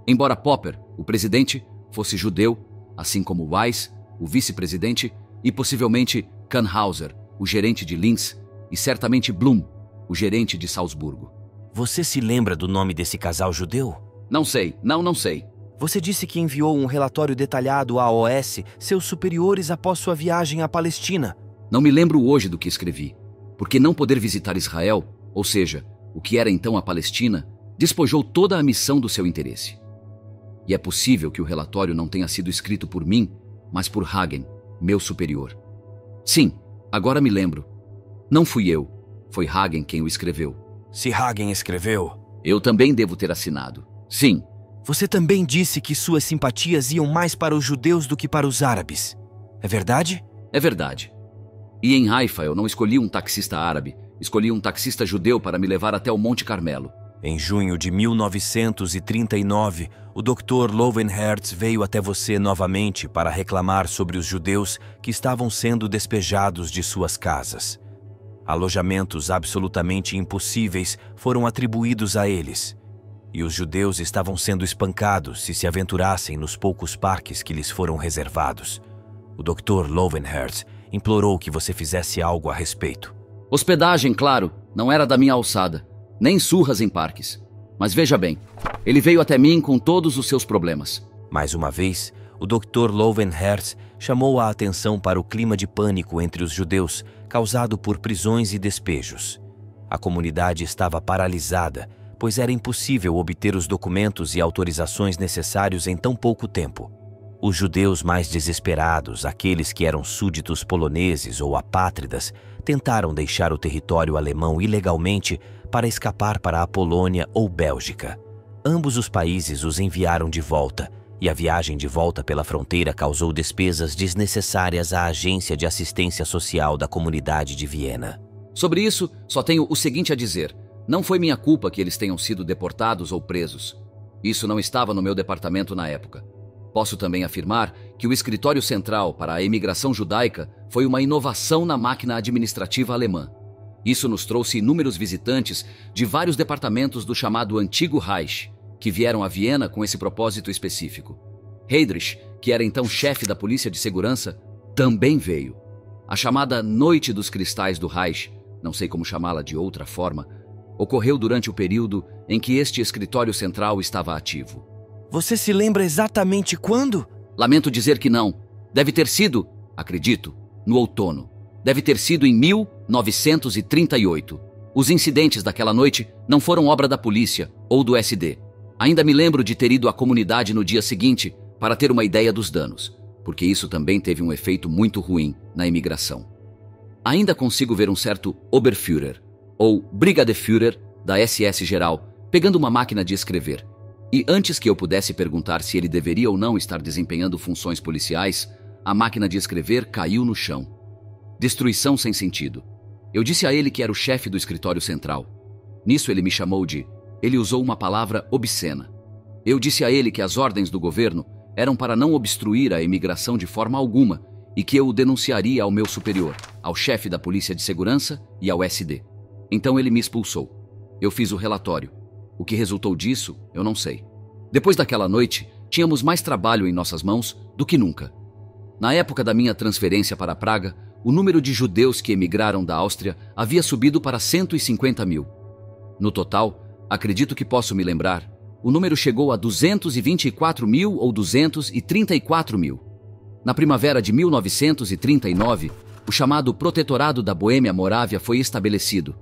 Embora Popper, o presidente, fosse judeu, assim como Weiss, o vice-presidente, e possivelmente Kahnhauser, o gerente de Linz, e certamente Blum, o gerente de Salzburgo. Você se lembra do nome desse casal judeu? Não sei, não sei. Você disse que enviou um relatório detalhado à OS, seus superiores, após sua viagem à Palestina. Não me lembro hoje do que escrevi, porque não poder visitar Israel, ou seja, o que era então a Palestina, despojou toda a missão do seu interesse. E é possível que o relatório não tenha sido escrito por mim, mas por Hagen, meu superior. Sim, agora me lembro. Não fui eu, foi Hagen quem o escreveu. Se Hagen escreveu, eu também devo ter assinado. Sim. Você também disse que suas simpatias iam mais para os judeus do que para os árabes. É verdade? É verdade. E em Haifa eu não escolhi um taxista árabe, escolhi um taxista judeu para me levar até o Monte Carmelo. Em junho de 1939, o Dr. Lowenherz veio até você novamente para reclamar sobre os judeus que estavam sendo despejados de suas casas. Alojamentos absolutamente impossíveis foram atribuídos a eles, e os judeus estavam sendo espancados se aventurassem nos poucos parques que lhes foram reservados. O Dr. Lowenherz implorou que você fizesse algo a respeito. Hospedagem, claro, não era da minha alçada, nem surras em parques. Mas veja bem, ele veio até mim com todos os seus problemas. Mais uma vez, o Dr. Lowenherz chamou a atenção para o clima de pânico entre os judeus, causado por prisões e despejos. A comunidade estava paralisada, pois era impossível obter os documentos e autorizações necessários em tão pouco tempo. Os judeus mais desesperados, aqueles que eram súditos poloneses ou apátridas, tentaram deixar o território alemão ilegalmente para escapar para a Polônia ou Bélgica. Ambos os países os enviaram de volta, e a viagem de volta pela fronteira causou despesas desnecessárias à Agência de Assistência Social da Comunidade de Viena. Sobre isso, só tenho o seguinte a dizer. Não foi minha culpa que eles tenham sido deportados ou presos. Isso não estava no meu departamento na época. Posso também afirmar que o Escritório Central para a Imigração Judaica foi uma inovação na máquina administrativa alemã. Isso nos trouxe inúmeros visitantes de vários departamentos do chamado Antigo Reich, que vieram a Viena com esse propósito específico. Heydrich, que era então chefe da Polícia de Segurança, também veio. A chamada Noite dos Cristais do Reich, não sei como chamá-la de outra forma, ocorreu durante o período em que este escritório central estava ativo. Você se lembra exatamente quando? Lamento dizer que não. Deve ter sido, acredito, no outono. Deve ter sido em 1938. Os incidentes daquela noite não foram obra da polícia ou do SD. Ainda me lembro de ter ido à comunidade no dia seguinte para ter uma ideia dos danos, porque isso também teve um efeito muito ruim na imigração. Ainda consigo ver um certo Oberführer, ou Brigadeführer, da SS Geral, pegando uma máquina de escrever. E antes que eu pudesse perguntar se ele deveria ou não estar desempenhando funções policiais, a máquina de escrever caiu no chão. Destruição sem sentido. Eu disse a ele que era o chefe do escritório central. Nisso ele me chamou de... Ele usou uma palavra obscena. Eu disse a ele que as ordens do governo eram para não obstruir a imigração de forma alguma e que eu o denunciaria ao meu superior, ao chefe da Polícia de Segurança e ao SD. Então ele me expulsou. Eu fiz o relatório. O que resultou disso, eu não sei. Depois daquela noite, tínhamos mais trabalho em nossas mãos do que nunca. Na época da minha transferência para Praga, o número de judeus que emigraram da Áustria havia subido para 150 mil. No total, acredito que posso me lembrar, o número chegou a 224 mil ou 234 mil. Na primavera de 1939, o chamado Protetorado da Boêmia-Morávia foi estabelecido.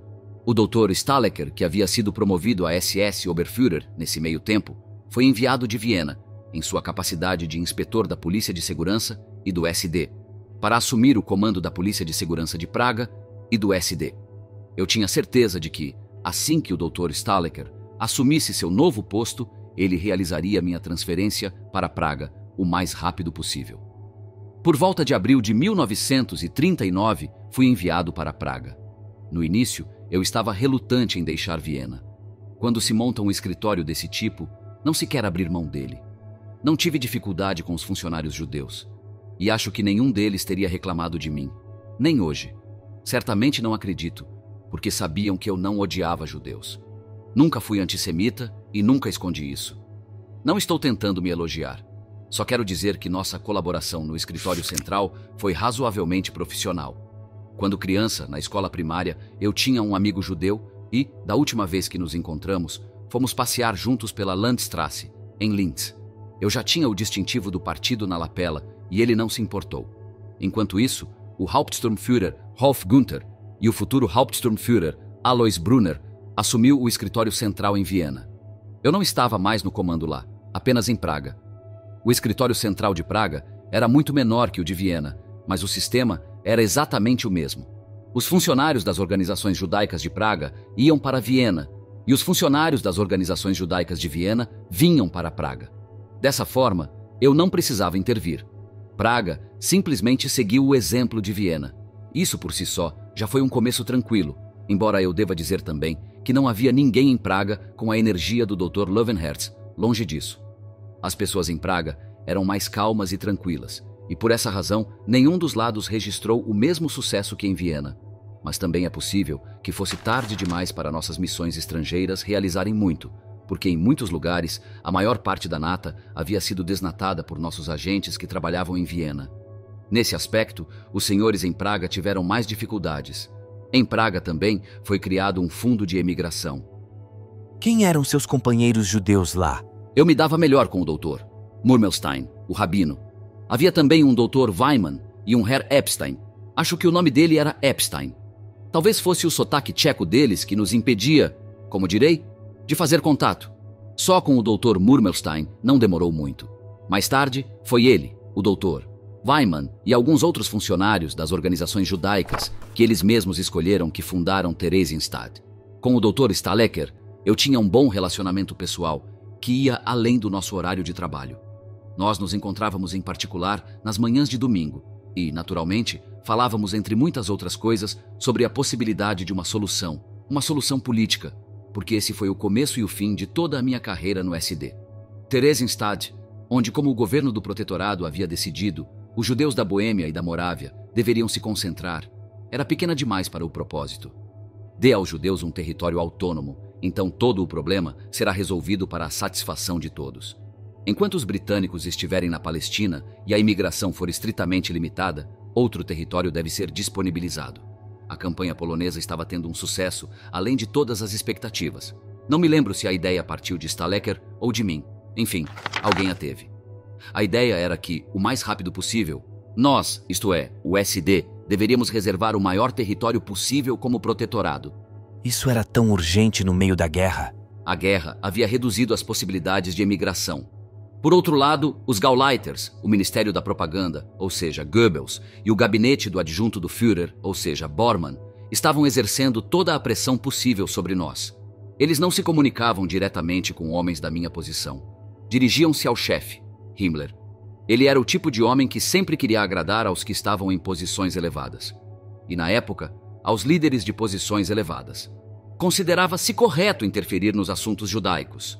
O Dr. Stahlecker, que havia sido promovido a SS Oberführer nesse meio tempo, foi enviado de Viena, em sua capacidade de inspetor da Polícia de Segurança e do SD, para assumir o comando da Polícia de Segurança de Praga e do SD. Eu tinha certeza de que, assim que o Dr. Stahlecker assumisse seu novo posto, ele realizaria minha transferência para Praga o mais rápido possível. Por volta de abril de 1939, fui enviado para Praga. No início, eu estava relutante em deixar Viena. Quando se monta um escritório desse tipo, não se quer abrir mão dele. Não tive dificuldade com os funcionários judeus. E acho que nenhum deles teria reclamado de mim. Nem hoje. Certamente não acredito, porque sabiam que eu não odiava judeus. Nunca fui antissemita e nunca escondi isso. Não estou tentando me elogiar. Só quero dizer que nossa colaboração no escritório central foi razoavelmente profissional. Quando criança, na escola primária, eu tinha um amigo judeu e, da última vez que nos encontramos, fomos passear juntos pela Landstrasse, em Linz. Eu já tinha o distintivo do partido na lapela e ele não se importou. Enquanto isso, o Hauptsturmführer Rolf Günther e o futuro Hauptsturmführer Alois Brunner assumiu o escritório central em Viena. Eu não estava mais no comando lá, apenas em Praga. O escritório central de Praga era muito menor que o de Viena, mas o sistema era exatamente o mesmo. Os funcionários das organizações judaicas de Praga iam para Viena e os funcionários das organizações judaicas de Viena vinham para Praga. Dessa forma, eu não precisava intervir. Praga simplesmente seguiu o exemplo de Viena. Isso por si só já foi um começo tranquilo, embora eu deva dizer também que não havia ninguém em Praga com a energia do Dr. Löwenherz, longe disso. As pessoas em Praga eram mais calmas e tranquilas, e por essa razão nenhum dos lados registrou o mesmo sucesso que em Viena. Mas também é possível que fosse tarde demais para nossas missões estrangeiras realizarem muito, porque em muitos lugares a maior parte da nata havia sido desnatada por nossos agentes que trabalhavam em Viena. Nesse aspecto, os senhores em Praga tiveram mais dificuldades. Em Praga também foi criado um fundo de emigração. Quem eram seus companheiros judeus lá? Eu me dava melhor com o doutor Murmelstein, o rabino. Havia também um doutor Weimann e um Herr Epstein. Acho que o nome dele era Epstein. Talvez fosse o sotaque tcheco deles que nos impedia, como direi, de fazer contato. Só com o doutor Murmelstein não demorou muito. Mais tarde, foi ele, o doutor Weimann e alguns outros funcionários das organizações judaicas que eles mesmos escolheram que fundaram Theresienstadt. Com o doutor Stalecker, eu tinha um bom relacionamento pessoal que ia além do nosso horário de trabalho. Nós nos encontrávamos em particular nas manhãs de domingo e, naturalmente, falávamos entre muitas outras coisas sobre a possibilidade de uma solução política, porque esse foi o começo e o fim de toda a minha carreira no SD. Theresienstadt, onde, como o governo do protetorado havia decidido, os judeus da Boêmia e da Morávia deveriam se concentrar, era pequena demais para o propósito. Dê aos judeus um território autônomo, então todo o problema será resolvido para a satisfação de todos. Enquanto os britânicos estiverem na Palestina e a imigração for estritamente limitada, outro território deve ser disponibilizado. A campanha polonesa estava tendo um sucesso, além de todas as expectativas. Não me lembro se a ideia partiu de Stalecker ou de mim. Enfim, alguém a teve. A ideia era que, o mais rápido possível, nós, isto é, o SD, deveríamos reservar o maior território possível como protetorado. Isso era tão urgente no meio da guerra? A guerra havia reduzido as possibilidades de emigração. Por outro lado, os Gauleiters, o Ministério da Propaganda, ou seja, Goebbels, e o gabinete do adjunto do Führer, ou seja, Bormann, estavam exercendo toda a pressão possível sobre nós. Eles não se comunicavam diretamente com homens da minha posição. Dirigiam-se ao chefe, Himmler. Ele era o tipo de homem que sempre queria agradar aos que estavam em posições elevadas. E, na época, aos líderes de posições elevadas. Considerava-se correto interferir nos assuntos judaicos.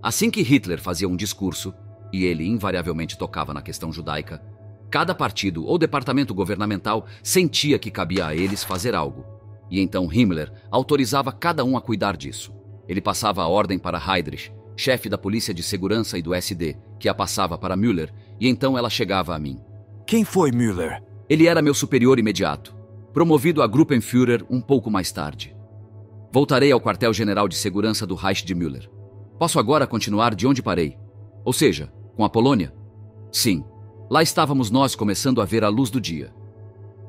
Assim que Hitler fazia um discurso, e ele invariavelmente tocava na questão judaica, cada partido ou departamento governamental sentia que cabia a eles fazer algo. E então Himmler autorizava cada um a cuidar disso. Ele passava a ordem para Heydrich, chefe da Polícia de Segurança e do SD, que a passava para Müller, e então ela chegava a mim. Quem foi Müller? Ele era meu superior imediato, promovido a Gruppenführer um pouco mais tarde. Voltarei ao quartel-general de segurança do Reich de Müller. Posso agora continuar de onde parei? Ou seja, com a Polônia? Sim, lá estávamos nós começando a ver a luz do dia.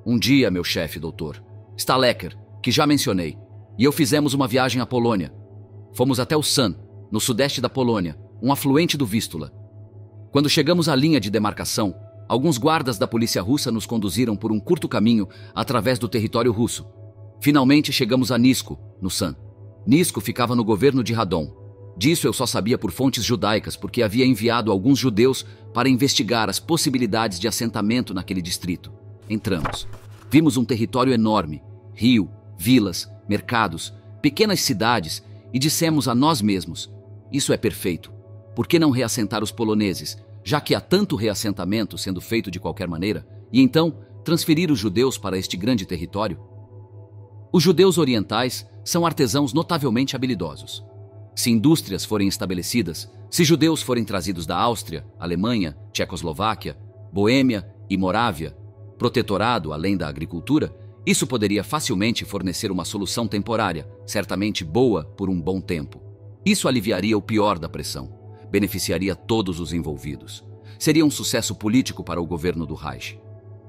Um dia, meu chefe, doutor Stalecker, que já mencionei, e eu fizemos uma viagem à Polônia. Fomos até o San, no sudeste da Polônia, um afluente do Vístula. Quando chegamos à linha de demarcação, alguns guardas da polícia russa nos conduziram por um curto caminho através do território russo. Finalmente chegamos a Nisko, no San. Nisko ficava no governo de Radom. Disso eu só sabia por fontes judaicas, porque havia enviado alguns judeus para investigar as possibilidades de assentamento naquele distrito. Entramos. Vimos um território enorme, rio, vilas, mercados, pequenas cidades, e dissemos a nós mesmos: isso é perfeito. Por que não reassentar os poloneses, já que há tanto reassentamento sendo feito de qualquer maneira, e então transferir os judeus para este grande território? Os judeus orientais são artesãos notavelmente habilidosos. Se indústrias forem estabelecidas, se judeus forem trazidos da Áustria, Alemanha, Tchecoslováquia, Boêmia e Morávia, protetorado além da agricultura, Isso poderia facilmente fornecer uma solução temporária, certamente boa por um bom tempo. Isso aliviaria o pior da pressão, beneficiaria todos os envolvidos. Seria um sucesso político para o governo do Reich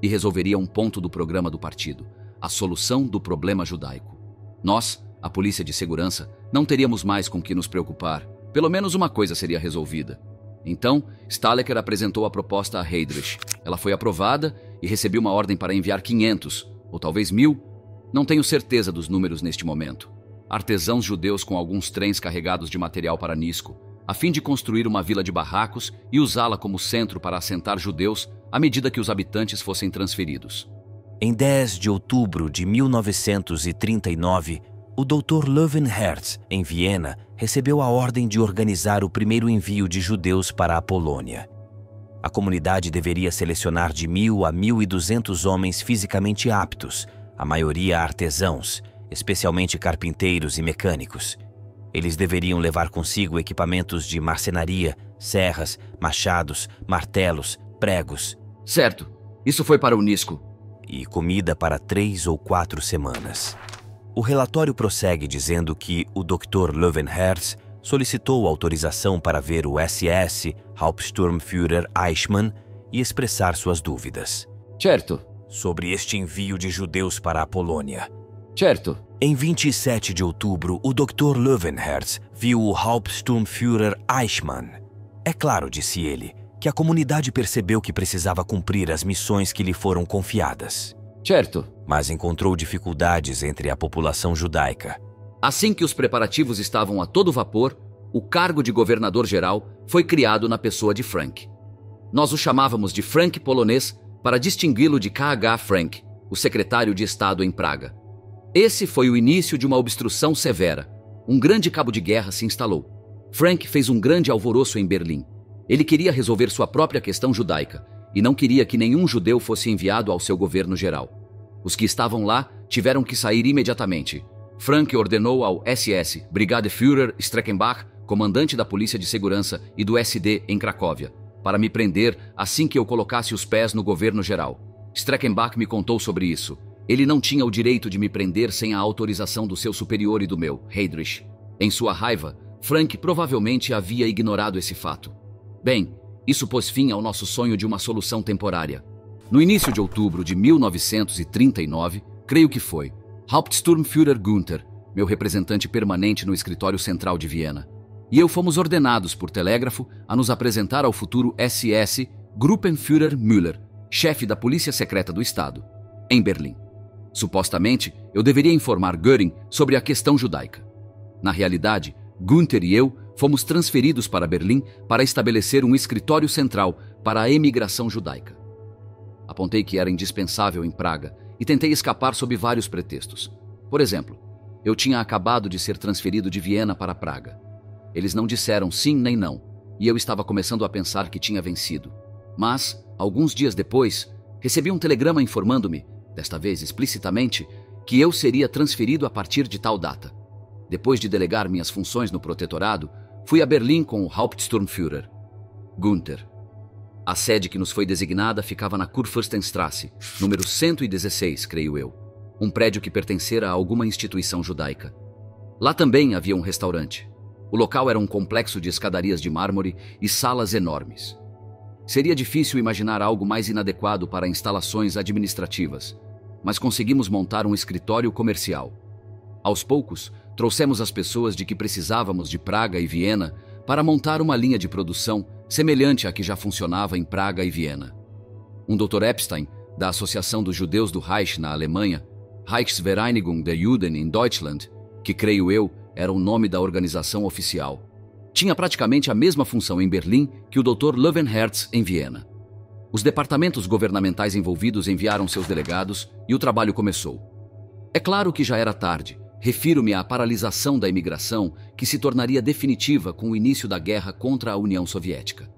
e resolveria um ponto do programa do partido, a solução do problema judaico. Nós, a polícia de segurança, não teríamos mais com que nos preocupar. Pelo menos uma coisa seria resolvida. Então, Stalecker apresentou a proposta a Heydrich. Ela foi aprovada e recebeu uma ordem para enviar 500, ou talvez 1000, não tenho certeza dos números neste momento, artesãos judeus com alguns trens carregados de material para Nisko, a fim de construir uma vila de barracos e usá-la como centro para assentar judeus à medida que os habitantes fossem transferidos. Em 10 de outubro de 1939, o Dr. Löwenherz, em Viena, recebeu a ordem de organizar o primeiro envio de judeus para a Polônia. A comunidade deveria selecionar de 1.000 a 1.200 homens fisicamente aptos, a maioria artesãos, especialmente carpinteiros e mecânicos. Eles deveriam levar consigo equipamentos de marcenaria, serras, machados, martelos, pregos. Certo, isso foi para o Nisko. E comida para 3 ou 4 semanas. O relatório prossegue dizendo que o Dr. Löwenherz solicitou autorização para ver o SS Hauptsturmführer Eichmann e expressar suas dúvidas. Certo. Sobre este envio de judeus para a Polônia. Certo. Em 27 de outubro, o Dr. Löwenherz viu o Hauptsturmführer Eichmann. É claro, disse ele, que a comunidade percebeu que precisava cumprir as missões que lhe foram confiadas. Certo. Mas encontrou dificuldades entre a população judaica. Assim que os preparativos estavam a todo vapor, o cargo de governador-geral foi criado na pessoa de Frank. Nós o chamávamos de Frank polonês para distingui-lo de K.H. Frank, o secretário de Estado em Praga. Esse foi o início de uma obstrução severa. Um grande cabo de guerra se instalou. Frank fez um grande alvoroço em Berlim. Ele queria resolver sua própria questão judaica e não queria que nenhum judeu fosse enviado ao seu governo geral. Os que estavam lá tiveram que sair imediatamente. Frank ordenou ao SS Brigadeführer Streckenbach, comandante da Polícia de Segurança e do SD em Cracóvia, para me prender assim que eu colocasse os pés no governo geral. Streckenbach me contou sobre isso. Ele não tinha o direito de me prender sem a autorização do seu superior e do meu, Heydrich. Em sua raiva, Frank provavelmente havia ignorado esse fato. Bem, isso pôs fim ao nosso sonho de uma solução temporária. No início de outubro de 1939, creio que foi, Hauptsturmführer Günther, meu representante permanente no escritório central de Viena, e eu fomos ordenados por telégrafo a nos apresentar ao futuro SS Gruppenführer Müller, chefe da Polícia Secreta do Estado, em Berlim. Supostamente, eu deveria informar Göring sobre a questão judaica. Na realidade, Günther e eu fomos transferidos para Berlim para estabelecer um escritório central para a emigração judaica. Apontei que era indispensável em Praga e tentei escapar sob vários pretextos. Por exemplo, eu tinha acabado de ser transferido de Viena para Praga. Eles não disseram sim nem não, e eu estava começando a pensar que tinha vencido. Mas, alguns dias depois, recebi um telegrama informando-me, desta vez explicitamente, que eu seria transferido a partir de tal data. Depois de delegar minhas funções no protetorado, fui a Berlim com o Hauptsturmführer, Günther. A sede que nos foi designada ficava na Kurfürstenstrasse, número 116, creio eu, um prédio que pertencera a alguma instituição judaica. Lá também havia um restaurante. O local era um complexo de escadarias de mármore e salas enormes. Seria difícil imaginar algo mais inadequado para instalações administrativas, mas conseguimos montar um escritório comercial. Aos poucos, trouxemos as pessoas de que precisávamos de Praga e Viena para montar uma linha de produção semelhante à que já funcionava em Praga e Viena. Um Dr. Epstein, da Associação dos Judeus do Reich na Alemanha, Reichsvereinigung der Juden in Deutschland, que creio eu era o nome da organização oficial, tinha praticamente a mesma função em Berlim que o Dr. Löwenherz em Viena. Os departamentos governamentais envolvidos enviaram seus delegados e o trabalho começou. É claro que já era tarde. Refiro-me à paralisação da imigração que se tornaria definitiva com o início da guerra contra a União Soviética.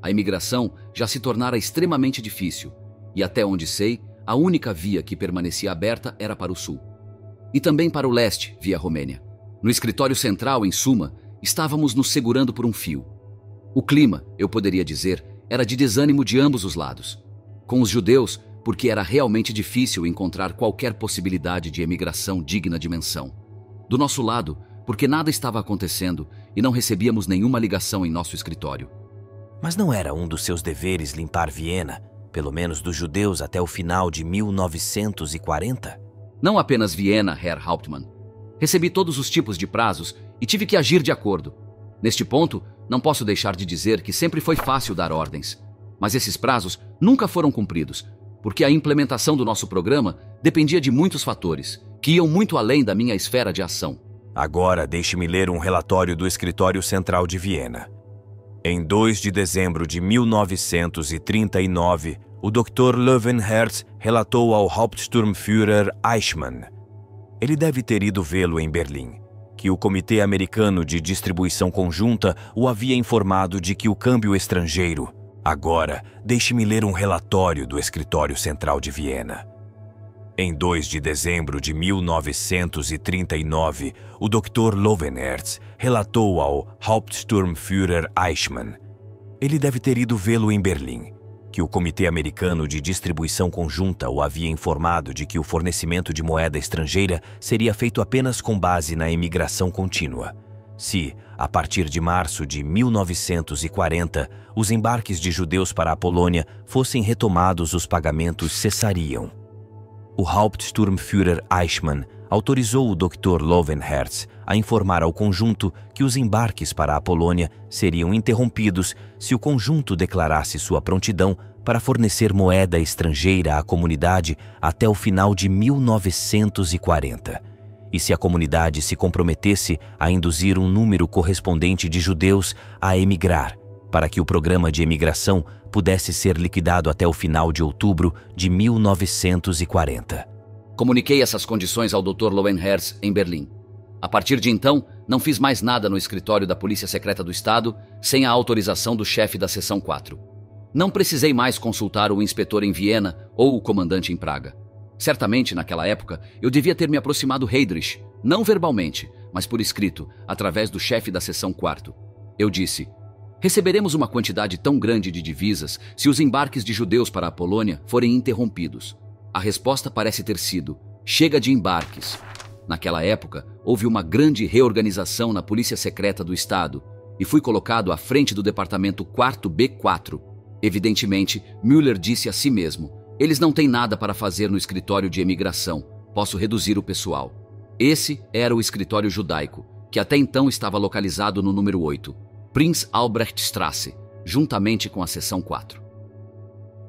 A imigração já se tornara extremamente difícil e, até onde sei, a única via que permanecia aberta era para o sul. E também para o leste, via Romênia. No escritório central, em Suma, estávamos nos segurando por um fio. O clima, eu poderia dizer, era de desânimo de ambos os lados. Com os judeus, porque era realmente difícil encontrar qualquer possibilidade de emigração digna de menção. Do nosso lado, porque nada estava acontecendo e não recebíamos nenhuma ligação em nosso escritório. Mas não era um dos seus deveres limpar Viena, pelo menos dos judeus até o final de 1940? Não apenas Viena, Herr Hauptmann. Recebi todos os tipos de prazos e tive que agir de acordo. Neste ponto, não posso deixar de dizer que sempre foi fácil dar ordens. Mas esses prazos nunca foram cumpridos, porque a implementação do nosso programa dependia de muitos fatores, que iam muito além da minha esfera de ação. Agora deixe-me ler um relatório do Escritório Central de Viena. Em 2 de dezembro de 1939, o Dr. Löwenherz relatou ao Hauptsturmführer Eichmann. Ele deve ter ido vê-lo em Berlim, que o Comitê Americano de Distribuição Conjunta o havia informado de que o câmbio estrangeiro... Agora, deixe-me ler um relatório do Escritório Central de Viena. Em 2 de dezembro de 1939, o Dr. Löwenherz relatou ao Hauptsturmführer Eichmann. Ele deve ter ido vê-lo em Berlim, que o Comitê Americano de Distribuição Conjunta o havia informado de que o fornecimento de moeda estrangeira seria feito apenas com base na imigração contínua. Se, a partir de março de 1940, os embarques de judeus para a Polônia fossem retomados, os pagamentos cessariam. O Hauptsturmführer Eichmann autorizou o Dr. Löwenherz a informar ao conjunto que os embarques para a Polônia seriam interrompidos se o conjunto declarasse sua prontidão para fornecer moeda estrangeira à comunidade até o final de 1940. E se a comunidade se comprometesse a induzir um número correspondente de judeus a emigrar, para que o programa de emigração pudesse ser liquidado até o final de outubro de 1940. Comuniquei essas condições ao Dr. Löwenherz em Berlim. A partir de então, não fiz mais nada no escritório da Polícia Secreta do Estado sem a autorização do chefe da Seção 4. Não precisei mais consultar o inspetor em Viena ou o comandante em Praga. Certamente, naquela época, eu devia ter me aproximado Heydrich, não verbalmente, mas por escrito, através do chefe da Seção 4. Eu disse: receberemos uma quantidade tão grande de divisas se os embarques de judeus para a Polônia forem interrompidos. A resposta parece ter sido: chega de embarques. Naquela época, houve uma grande reorganização na Polícia Secreta do Estado e fui colocado à frente do Departamento 4B4. Evidentemente, Müller disse a si mesmo: eles não têm nada para fazer no escritório de emigração, posso reduzir o pessoal. Esse era o escritório judaico, que até então estava localizado no número 8, Prinz Albrechtstrasse, juntamente com a Seção 4.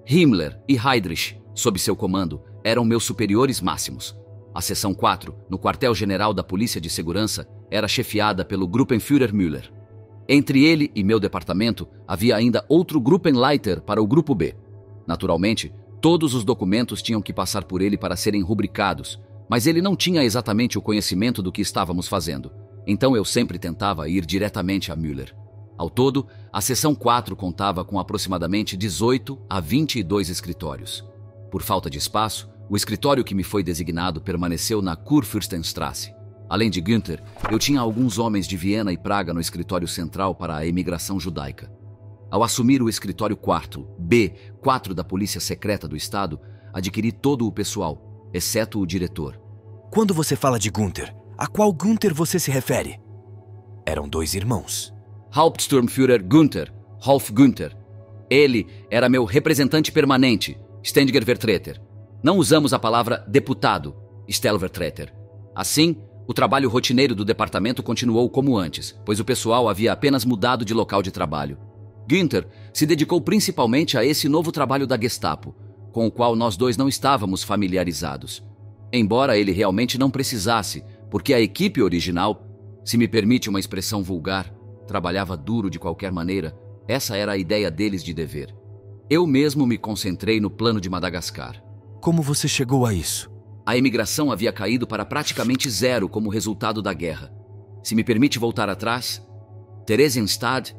Himmler e Heydrich, sob seu comando, eram meus superiores máximos. A Seção 4, no quartel-general da Polícia de Segurança, era chefiada pelo Gruppenführer Müller. Entre ele e meu departamento, havia ainda outro Gruppenleiter para o Grupo B. Naturalmente, todos os documentos tinham que passar por ele para serem rubricados, mas ele não tinha exatamente o conhecimento do que estávamos fazendo. Então eu sempre tentava ir diretamente a Müller. Ao todo, a Seção 4 contava com aproximadamente 18 a 22 escritórios. Por falta de espaço, o escritório que me foi designado permaneceu na Kurfürstenstrasse. Além de Günther, eu tinha alguns homens de Viena e Praga no escritório central para a imigração judaica. Ao assumir o escritório 4, B4 da Polícia Secreta do Estado, adquiri todo o pessoal, exceto o diretor. Quando você fala de Günther, a qual Günther você se refere? Eram 2 irmãos. Hauptsturmführer Günther, Rolf Günther. Ele era meu representante permanente, Ständiger-Vertreter. Não usamos a palavra deputado, Stellvertreter. Assim, o trabalho rotineiro do departamento continuou como antes, pois o pessoal havia apenas mudado de local de trabalho. Günther se dedicou principalmente a esse novo trabalho da Gestapo, com o qual nós dois não estávamos familiarizados. Embora ele realmente não precisasse, porque a equipe original, se me permite uma expressão vulgar, trabalhava duro de qualquer maneira. Essa era a ideia deles de dever. Eu mesmo me concentrei no plano de Madagascar. Como você chegou a isso? A imigração havia caído para praticamente zero como resultado da guerra. Se me permite voltar atrás, Theresienstadt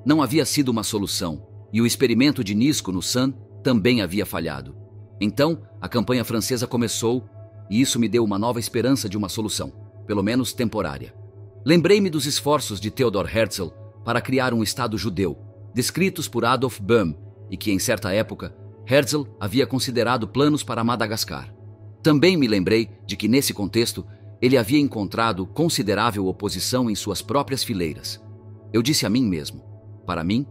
não havia sido uma solução, e o experimento de Nisko no San também havia falhado. Então, a campanha francesa começou, e isso me deu uma nova esperança de uma solução, pelo menos temporária. Lembrei-me dos esforços de Theodor Herzl para criar um Estado judeu, descritos por Adolf Böhm, e que, em certa época, Herzl havia considerado planos para Madagascar. Também me lembrei de que, nesse contexto, ele havia encontrado considerável oposição em suas próprias fileiras. Eu disse a mim mesmo: para mim,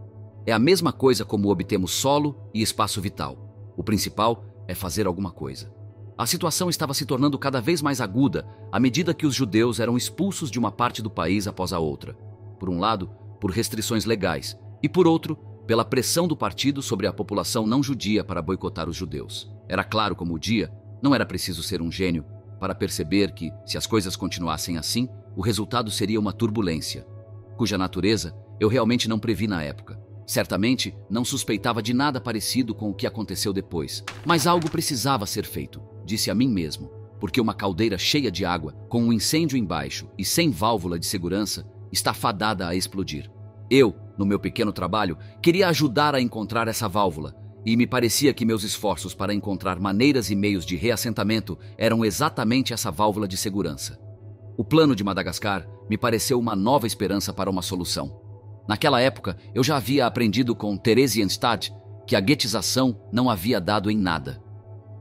é a mesma coisa como obtemos solo e espaço vital. O principal é fazer alguma coisa. A situação estava se tornando cada vez mais aguda à medida que os judeus eram expulsos de uma parte do país após a outra. Por um lado, por restrições legais, e por outro, pela pressão do partido sobre a população não judia para boicotar os judeus. Era claro como o dia, não era preciso ser um gênio para perceber que, se as coisas continuassem assim, o resultado seria uma turbulência, cuja natureza eu realmente não previ na época. Certamente não suspeitava de nada parecido com o que aconteceu depois, mas algo precisava ser feito, disse a mim mesmo, porque uma caldeira cheia de água, com um incêndio embaixo e sem válvula de segurança, está fadada a explodir. Eu, no meu pequeno trabalho, queria ajudar a encontrar essa válvula, e me parecia que meus esforços para encontrar maneiras e meios de reassentamento eram exatamente essa válvula de segurança. O plano de Madagascar me pareceu uma nova esperança para uma solução. Naquela época, eu já havia aprendido com Theresienstadt que a guetização não havia dado em nada.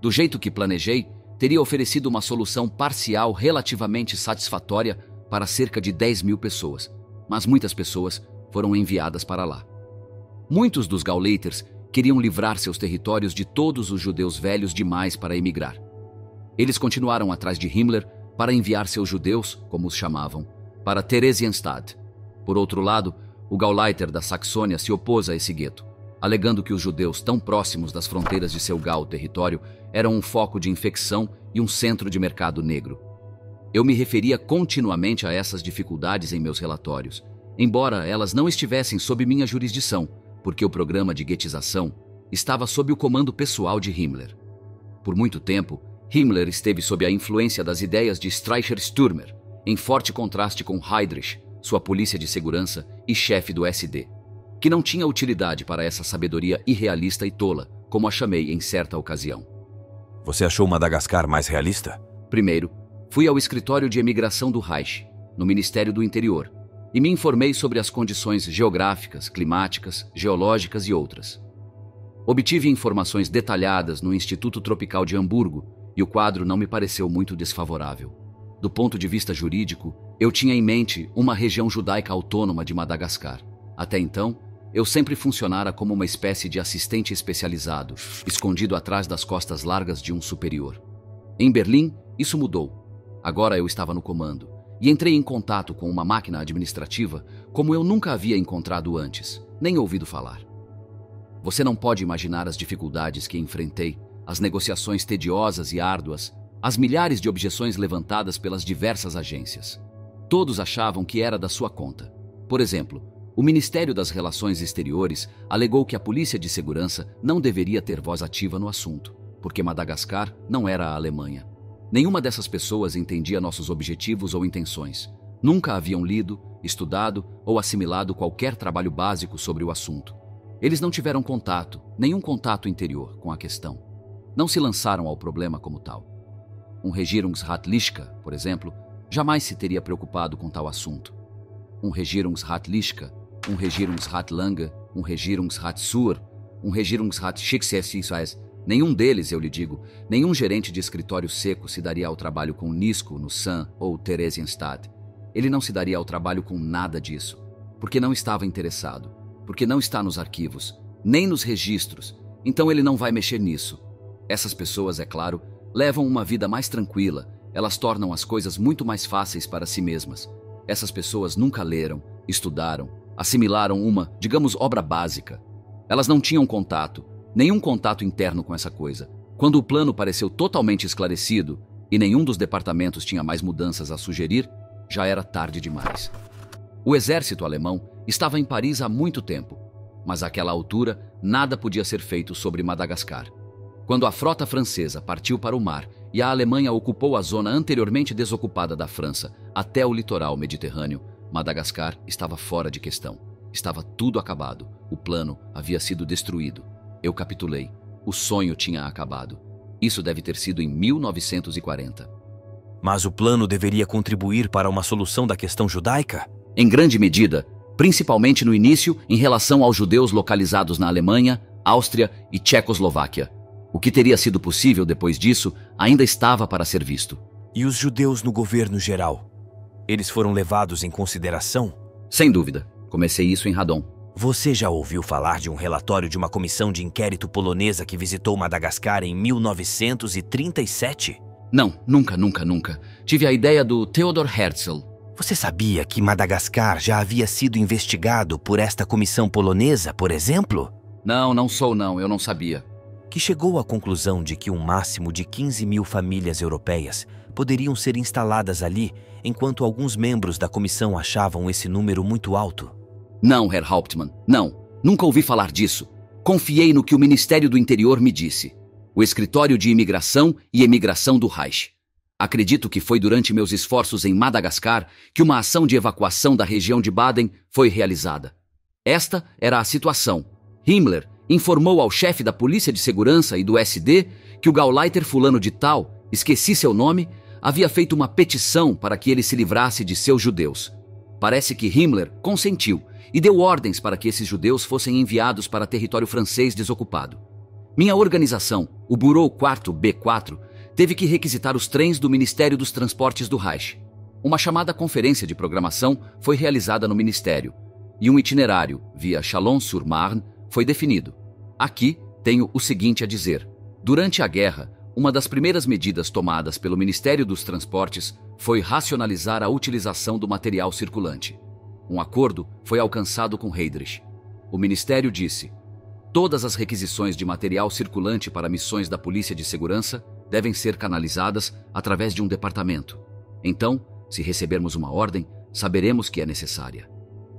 Do jeito que planejei, teria oferecido uma solução parcial relativamente satisfatória para cerca de 10.000 pessoas, mas muitas pessoas foram enviadas para lá. Muitos dos Gauleiters queriam livrar seus territórios de todos os judeus velhos demais para emigrar. Eles continuaram atrás de Himmler para enviar seus judeus, como os chamavam, para Theresienstadt. Por outro lado, o Gauleiter da Saxônia se opôs a esse gueto, alegando que os judeus tão próximos das fronteiras de seu território eram um foco de infecção e um centro de mercado negro. Eu me referia continuamente a essas dificuldades em meus relatórios, embora elas não estivessem sob minha jurisdição, porque o programa de guetização estava sob o comando pessoal de Himmler. Por muito tempo, Himmler esteve sob a influência das ideias de Streicher-Stürmer, em forte contraste com Heydrich, sua polícia de segurança e chefe do SD, que não tinha utilidade para essa sabedoria irrealista e tola, como a chamei em certa ocasião. Você achou Madagascar mais realista? Primeiro, fui ao escritório de emigração do Reich, no Ministério do Interior, e me informei sobre as condições geográficas, climáticas, geológicas e outras. Obtive informações detalhadas no Instituto Tropical de Hamburgo e o quadro não me pareceu muito desfavorável. Do ponto de vista jurídico, eu tinha em mente uma região judaica autônoma de Madagascar. Até então, eu sempre funcionara como uma espécie de assistente especializado, escondido atrás das costas largas de um superior. Em Berlim, isso mudou. Agora eu estava no comando e entrei em contato com uma máquina administrativa como eu nunca havia encontrado antes, nem ouvido falar. Você não pode imaginar as dificuldades que enfrentei, as negociações tediosas e árduas, as milhares de objeções levantadas pelas diversas agências. Todos achavam que era da sua conta. Por exemplo, o Ministério das Relações Exteriores alegou que a Polícia de Segurança não deveria ter voz ativa no assunto, porque Madagascar não era a Alemanha. Nenhuma dessas pessoas entendia nossos objetivos ou intenções. Nunca haviam lido, estudado ou assimilado qualquer trabalho básico sobre o assunto. Eles não tiveram contato, nenhum contato interior com a questão. Não se lançaram ao problema como tal. Um Regierungsrat-Lischka, por exemplo, jamais se teria preocupado com tal assunto. Um Regierungsrat-Lischka, um Regierungsrat-Lange, um Regierungsrat-Sur, um Regierungsrat-Schicksalsweise. Nenhum deles, eu lhe digo, nenhum gerente de escritório seco se daria ao trabalho com Nisko, no Sam ou Theresienstadt. Ele não se daria ao trabalho com nada disso, porque não estava interessado, porque não está nos arquivos, nem nos registros, então ele não vai mexer nisso. Essas pessoas, é claro, levam uma vida mais tranquila, elas tornam as coisas muito mais fáceis para si mesmas. Essas pessoas nunca leram, estudaram, assimilaram uma, digamos, obra básica. Elas não tinham contato, nenhum contato interno com essa coisa. Quando o plano pareceu totalmente esclarecido e nenhum dos departamentos tinha mais mudanças a sugerir, já era tarde demais. O exército alemão estava em Paris há muito tempo, mas àquela altura nada podia ser feito sobre Madagascar. Quando a frota francesa partiu para o mar e a Alemanha ocupou a zona anteriormente desocupada da França até o litoral mediterrâneo, Madagascar estava fora de questão. Estava tudo acabado. O plano havia sido destruído. Eu capitulei. O sonho tinha acabado. Isso deve ter sido em 1940. Mas o plano deveria contribuir para uma solução da questão judaica? Em grande medida, principalmente no início, em relação aos judeus localizados na Alemanha, Áustria e Tchecoslováquia. O que teria sido possível depois disso ainda estava para ser visto. E os judeus no governo geral? Eles foram levados em consideração? Sem dúvida. Comecei isso em Radom. Você já ouviu falar de um relatório de uma comissão de inquérito polonesa que visitou Madagascar em 1937? Não, nunca. Tive a ideia do Theodor Herzl. Você sabia que Madagascar já havia sido investigado por esta comissão polonesa, por exemplo? Não, eu não sabia. Que chegou à conclusão de que um máximo de 15 mil famílias europeias poderiam ser instaladas ali, enquanto alguns membros da comissão achavam esse número muito alto. Não, Herr Hauptmann, não. Nunca ouvi falar disso. Confiei no que o Ministério do Interior me disse. O Escritório de Imigração e Emigração do Reich. Acredito que foi durante meus esforços em Madagascar que uma ação de evacuação da região de Baden foi realizada. Esta era a situação. Himmler informou ao chefe da Polícia de Segurança e do SD que o Gauleiter fulano de tal, esqueci seu nome, havia feito uma petição para que ele se livrasse de seus judeus. Parece que Himmler consentiu e deu ordens para que esses judeus fossem enviados para território francês desocupado. Minha organização, o Bureau 4B4, teve que requisitar os trens do Ministério dos Transportes do Reich. Uma chamada conferência de programação foi realizada no Ministério e um itinerário via Chalon-sur-Marne foi definido. Aqui tenho o seguinte a dizer. Durante a guerra, uma das primeiras medidas tomadas pelo Ministério dos Transportes foi racionalizar a utilização do material circulante. Um acordo foi alcançado com Heydrich. O Ministério disse: todas as requisições de material circulante para missões da Polícia de Segurança devem ser canalizadas através de um departamento. Então, se recebermos uma ordem, saberemos que é necessária.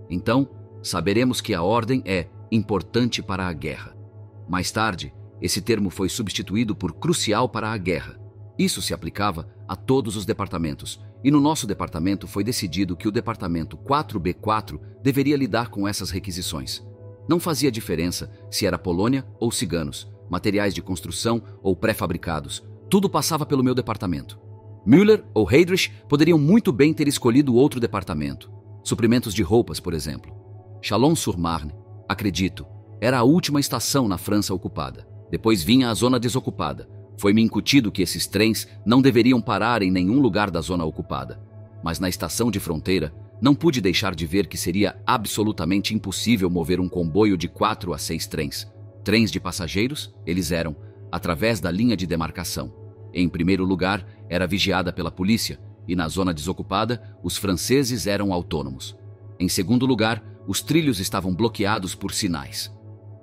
Então, saberemos que a ordem é importante para a guerra. Mais tarde, esse termo foi substituído por crucial para a guerra. Isso se aplicava a todos os departamentos, e no nosso departamento foi decidido que o departamento 4B4 deveria lidar com essas requisições. Não fazia diferença se era Polônia ou ciganos, materiais de construção ou pré-fabricados. Tudo passava pelo meu departamento. Müller ou Heydrich poderiam muito bem ter escolhido outro departamento. Suprimentos de roupas, por exemplo. Chalon-sur-Marne, acredito, era a última estação na França ocupada. Depois vinha a zona desocupada. Foi-me incutido que esses trens não deveriam parar em nenhum lugar da zona ocupada. Mas na estação de fronteira, não pude deixar de ver que seria absolutamente impossível mover um comboio de 4 a 6 trens. Trens de passageiros, eles eram, através da linha de demarcação. Em primeiro lugar, era vigiada pela polícia, e na zona desocupada, os franceses eram autônomos. Em segundo lugar, os trilhos estavam bloqueados por sinais.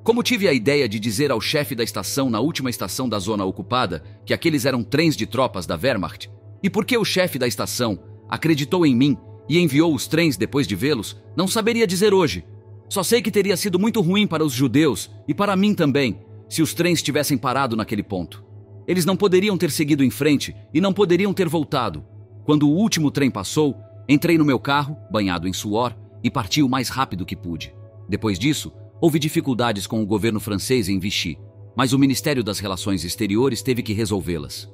Como tive a ideia de dizer ao chefe da estação na última estação da zona ocupada que aqueles eram trens de tropas da Wehrmacht? E por que o chefe da estação acreditou em mim e enviou os trens depois de vê-los? Não saberia dizer hoje. Só sei que teria sido muito ruim para os judeus e para mim também, se os trens tivessem parado naquele ponto. Eles não poderiam ter seguido em frente e não poderiam ter voltado. Quando o último trem passou, entrei no meu carro, banhado em suor, e parti o mais rápido que pude. Depois disso, houve dificuldades com o governo francês em Vichy, mas o Ministério das Relações Exteriores teve que resolvê-las.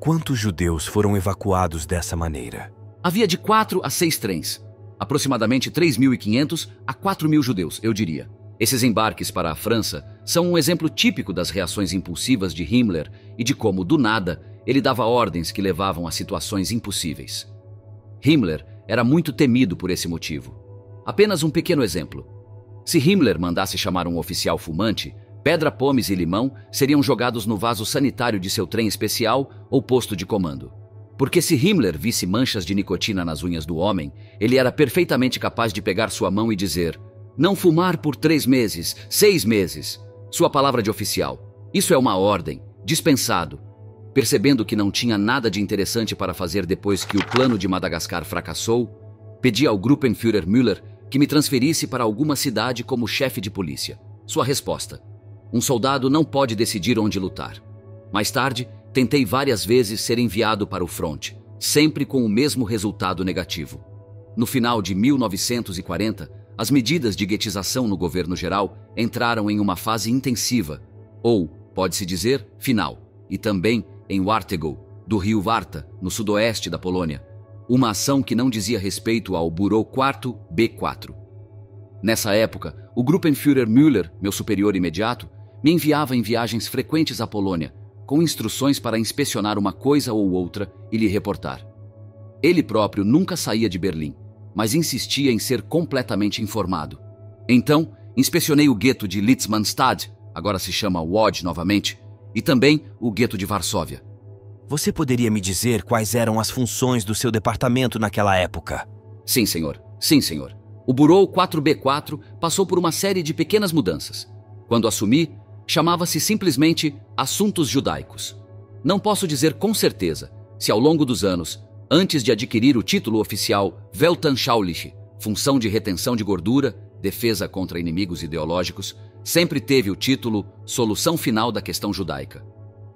Quantos judeus foram evacuados dessa maneira? Havia de 4 a 6 trens. Aproximadamente 3.500 a 4.000 judeus, eu diria. Esses embarques para a França são um exemplo típico das reações impulsivas de Himmler e de como, do nada, ele dava ordens que levavam a situações impossíveis. Himmler era muito temido por esse motivo. Apenas um pequeno exemplo. Se Himmler mandasse chamar um oficial fumante, pedra, pomes e limão seriam jogados no vaso sanitário de seu trem especial ou posto de comando. Porque se Himmler visse manchas de nicotina nas unhas do homem, ele era perfeitamente capaz de pegar sua mão e dizer: não fumar por 3 meses, 6 meses. Sua palavra de oficial. Isso é uma ordem, dispensado. Percebendo que não tinha nada de interessante para fazer depois que o plano de Madagascar fracassou, pedi ao Gruppenführer Müller que me transferisse para alguma cidade como chefe de polícia. Sua resposta: um soldado não pode decidir onde lutar. Mais tarde, tentei várias vezes ser enviado para o fronte, sempre com o mesmo resultado negativo. No final de 1940, as medidas de guetização no governo geral entraram em uma fase intensiva, ou, pode-se dizer, final, e também em Wartegów, do rio Warta, no sudoeste da Polônia, uma ação que não dizia respeito ao Bureau 4B4. Nessa época, o Gruppenführer Müller, meu superior imediato, Me enviava em viagens frequentes à Polônia, com instruções para inspecionar uma coisa ou outra e lhe reportar. Ele próprio nunca saía de Berlim, mas insistia em ser completamente informado. Então, inspecionei o gueto de Litzmannstadt, agora se chama Łódź novamente, e também o gueto de Varsóvia. Você poderia me dizer quais eram as funções do seu departamento naquela época? Sim, senhor. Sim, senhor. O Bureau 4B4 passou por uma série de pequenas mudanças. Quando assumi, chamava-se simplesmente Assuntos Judaicos. Não posso dizer com certeza se ao longo dos anos, antes de adquirir o título oficial Weltanschauliche, função de retenção de gordura, defesa contra inimigos ideológicos, sempre teve o título Solução Final da Questão Judaica.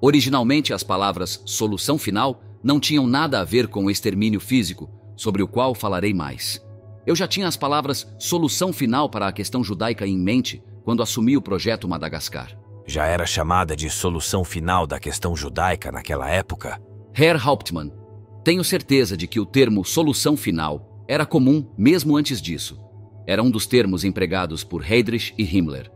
Originalmente, as palavras solução final não tinham nada a ver com o extermínio físico, sobre o qual falarei mais. Eu já tinha as palavras solução final para a questão judaica em mente quando assumi o projeto Madagascar. Já era chamada de solução final da questão judaica naquela época? Herr Hauptmann, tenho certeza de que o termo solução final era comum mesmo antes disso. Era um dos termos empregados por Heydrich e Himmler.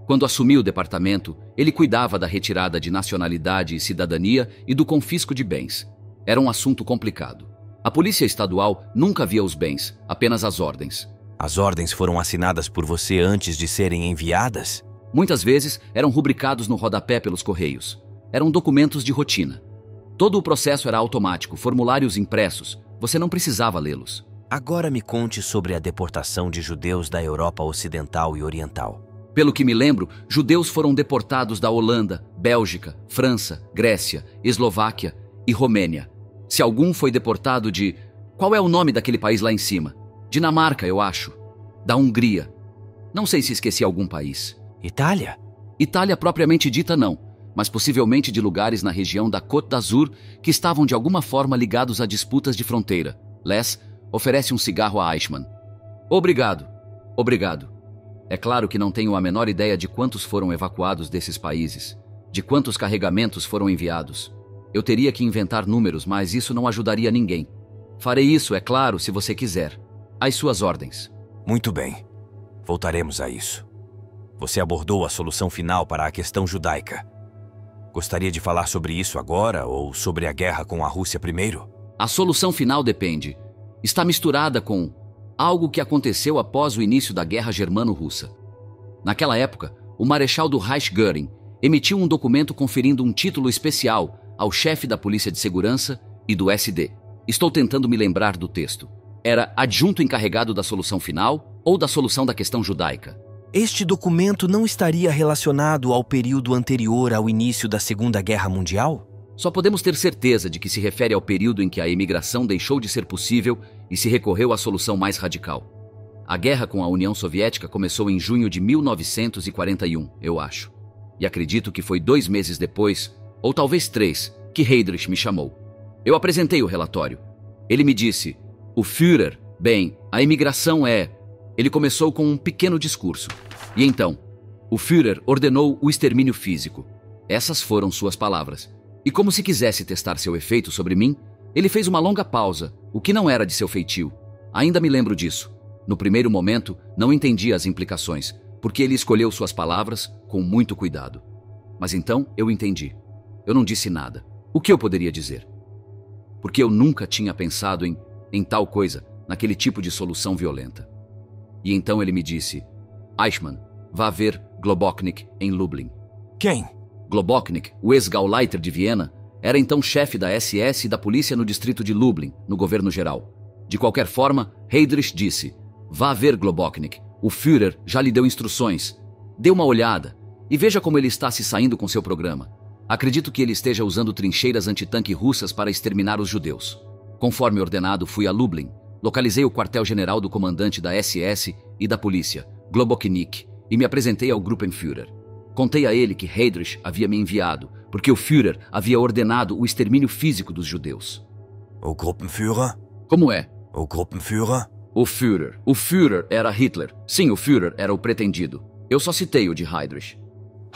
Quando assumi o departamento, ele cuidava da retirada de nacionalidade e cidadania e do confisco de bens. Era um assunto complicado. A polícia estadual nunca via os bens, apenas as ordens. As ordens foram assinadas por você antes de serem enviadas? Muitas vezes eram rubricados no rodapé pelos correios. Eram documentos de rotina. Todo o processo era automático, formulários impressos. Você não precisava lê-los. Agora me conte sobre a deportação de judeus da Europa Ocidental e Oriental. Pelo que me lembro, judeus foram deportados da Holanda, Bélgica, França, Grécia, Eslováquia e Romênia. Se algum foi deportado de... Qual é o nome daquele país lá em cima? Dinamarca, eu acho. Da Hungria. Não sei se esqueci algum país. Itália? Itália propriamente dita não, mas possivelmente de lugares na região da Côte d'Azur que estavam de alguma forma ligados a disputas de fronteira. Les oferece um cigarro a Eichmann. Obrigado. Obrigado. É claro que não tenho a menor ideia de quantos foram evacuados desses países, de quantos carregamentos foram enviados. Eu teria que inventar números, mas isso não ajudaria ninguém. Farei isso, é claro, se você quiser. Às suas ordens. Muito bem. Voltaremos a isso. Você abordou a solução final para a questão judaica. Gostaria de falar sobre isso agora ou sobre a guerra com a Rússia primeiro? A solução final depende. Está misturada com algo que aconteceu após o início da Guerra Germano-Russa. Naquela época, o Marechal do Reich Göring emitiu um documento conferindo um título especial ao chefe da Polícia de Segurança e do SD. Estou tentando me lembrar do texto. Era adjunto encarregado da solução final ou da solução da questão judaica? Este documento não estaria relacionado ao período anterior ao início da Segunda Guerra Mundial? Só podemos ter certeza de que se refere ao período em que a imigração deixou de ser possível e se recorreu à solução mais radical. A guerra com a União Soviética começou em junho de 1941, eu acho. E acredito que foi 2 meses depois, ou talvez 3, que Heydrich me chamou. Eu apresentei o relatório. Ele me disse, o Führer, bem, a imigração é... Ele começou com um pequeno discurso. E então, o Führer ordenou o extermínio físico. Essas foram suas palavras. E como se quisesse testar seu efeito sobre mim, ele fez uma longa pausa, o que não era de seu feitio. Ainda me lembro disso. No primeiro momento, não entendi as implicações, porque ele escolheu suas palavras com muito cuidado. Mas então eu entendi. Eu não disse nada. O que eu poderia dizer? Porque eu nunca tinha pensado em tal coisa, naquele tipo de solução violenta. E então ele me disse, Eichmann, vá ver Globoknik em Lublin. Quem? Globoknik, o ex-Gauleiter de Viena, era então chefe da SS e da polícia no distrito de Lublin, no governo geral. De qualquer forma, Heydrich disse, vá ver Globoknik, o Führer já lhe deu instruções. Dê uma olhada e veja como ele está se saindo com seu programa. Acredito que ele esteja usando trincheiras antitanque russas para exterminar os judeus. Conforme ordenado, fui a Lublin, localizei o quartel-general do comandante da SS e da polícia, Globoknik, e me apresentei ao Gruppenführer. Contei a ele que Heydrich havia me enviado, porque o Führer havia ordenado o extermínio físico dos judeus. O Gruppenführer? Como é? O Gruppenführer? O Führer. O Führer era Hitler. Sim, o Führer era o pretendido. Eu só citei o de Heydrich.